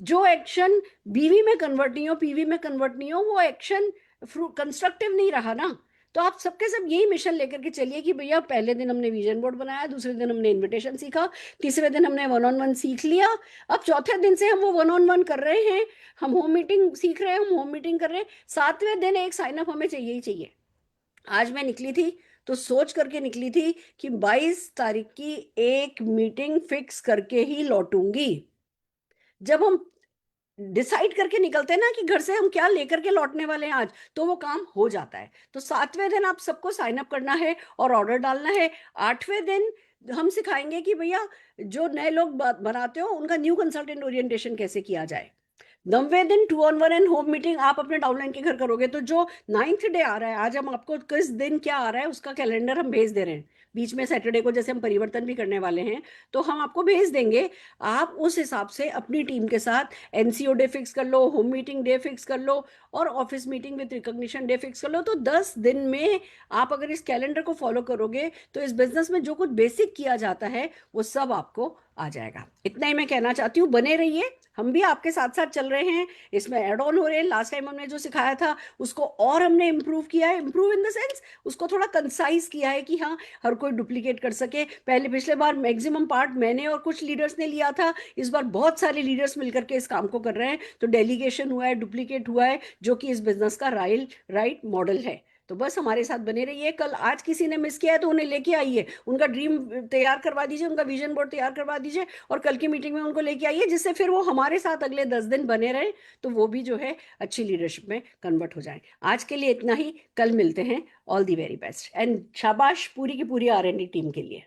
जो एक्शन BV में कन्वर्ट नहीं हो, PV में कन्वर्ट नहीं हो, वो एक्शन कंस्ट्रक्टिव नहीं रहा ना। तो आप सबके सब यही मिशन लेकर के चलिए कि भैया पहले दिन हमने विजन बोर्ड बनाया, दूसरे दिन हमने इनविटेशन सीखा, तीसरे दिन हमने वन ऑन वन सीख लिया, अब चौथे दिन से हम वो वन ऑन वन कर रहे हैं, हम होम मीटिंग सीख रहे हैं, हम होम मीटिंग कर रहे हैं। 7वें दिन एक साइन अप हमें चाहिए ही चाहिए। आज मैं निकली थी तो सोच करके निकली थी कि 22 तारीख की एक मीटिंग फिक्स करके ही लौटूंगी। जब हम डिसाइड करके निकलते हैं ना कि घर से हम क्या लेकर के लौटने वाले हैं आज, तो वो काम हो जाता है। तो 7वें दिन आप सबको साइन अप करना है और ऑर्डर डालना है। 8वें दिन हम सिखाएंगे कि भैया जो नए लोग बनाते हो उनका न्यू कंसल्टेंट ओरिएंटेशन कैसे किया जाए। 9वें दिन 2 on 1 एंड होम मीटिंग आप अपने डाउनलाइन के घर करोगे। तो जो 9th डे आ रहा है, आज हम आपको किस दिन क्या आ रहा है उसका कैलेंडर हम भेज दे रहे हैं। बीच में सैटरडे को जैसे हम परिवर्तन भी करने वाले हैं तो हम आपको भेज देंगे। आप उस हिसाब से अपनी टीम के साथ NCO डे फिक्स कर लो, होम मीटिंग डे फिक्स कर लो और office meeting with recognition day fix कर लो। तो 10 दिन में आप अगर इस कैलेंडर को फॉलो करोगे तो इस बिजनेस में जो कुछ बेसिक किया जाता है वो सब आपको आ जाएगा। इतना ही मैं कहना चाहती हूँ। बने रहिए, हम भी आपके साथ साथ चल रहे हैं, इसमें एड ऑन हो रहे हैं। लास्ट टाइम हमने जो सिखाया था उसको और हमने इम्प्रूव किया है, इम्प्रूव इन द सेंस उसको थोड़ा कंसाइज किया है कि हाँ हर कोई डुप्लीकेट कर सके। पिछले बार मैक्सिमम पार्ट मैंने और कुछ लीडर्स ने लिया था, इस बार बहुत सारे लीडर्स मिलकर के इस काम को कर रहे हैं। तो डेलीगेशन हुआ है, डुप्लीकेट हुआ है, जो कि इस बिजनेस का राइट मॉडल है। तो बस हमारे साथ बने रहिए। कल आज किसी ने मिस किया है तो उन्हें लेके आइए, उनका ड्रीम तैयार करवा दीजिए, उनका विजन बोर्ड तैयार करवा दीजिए और कल की मीटिंग में उनको लेके आइए, जिससे फिर वो हमारे साथ अगले 10 दिन बने रहे, तो वो भी जो है अच्छी लीडरशिप में कन्वर्ट हो जाए। आज के लिए इतना ही, कल मिलते हैं। All the very best and शाबाश पूरी की पूरी R&D टीम के लिए।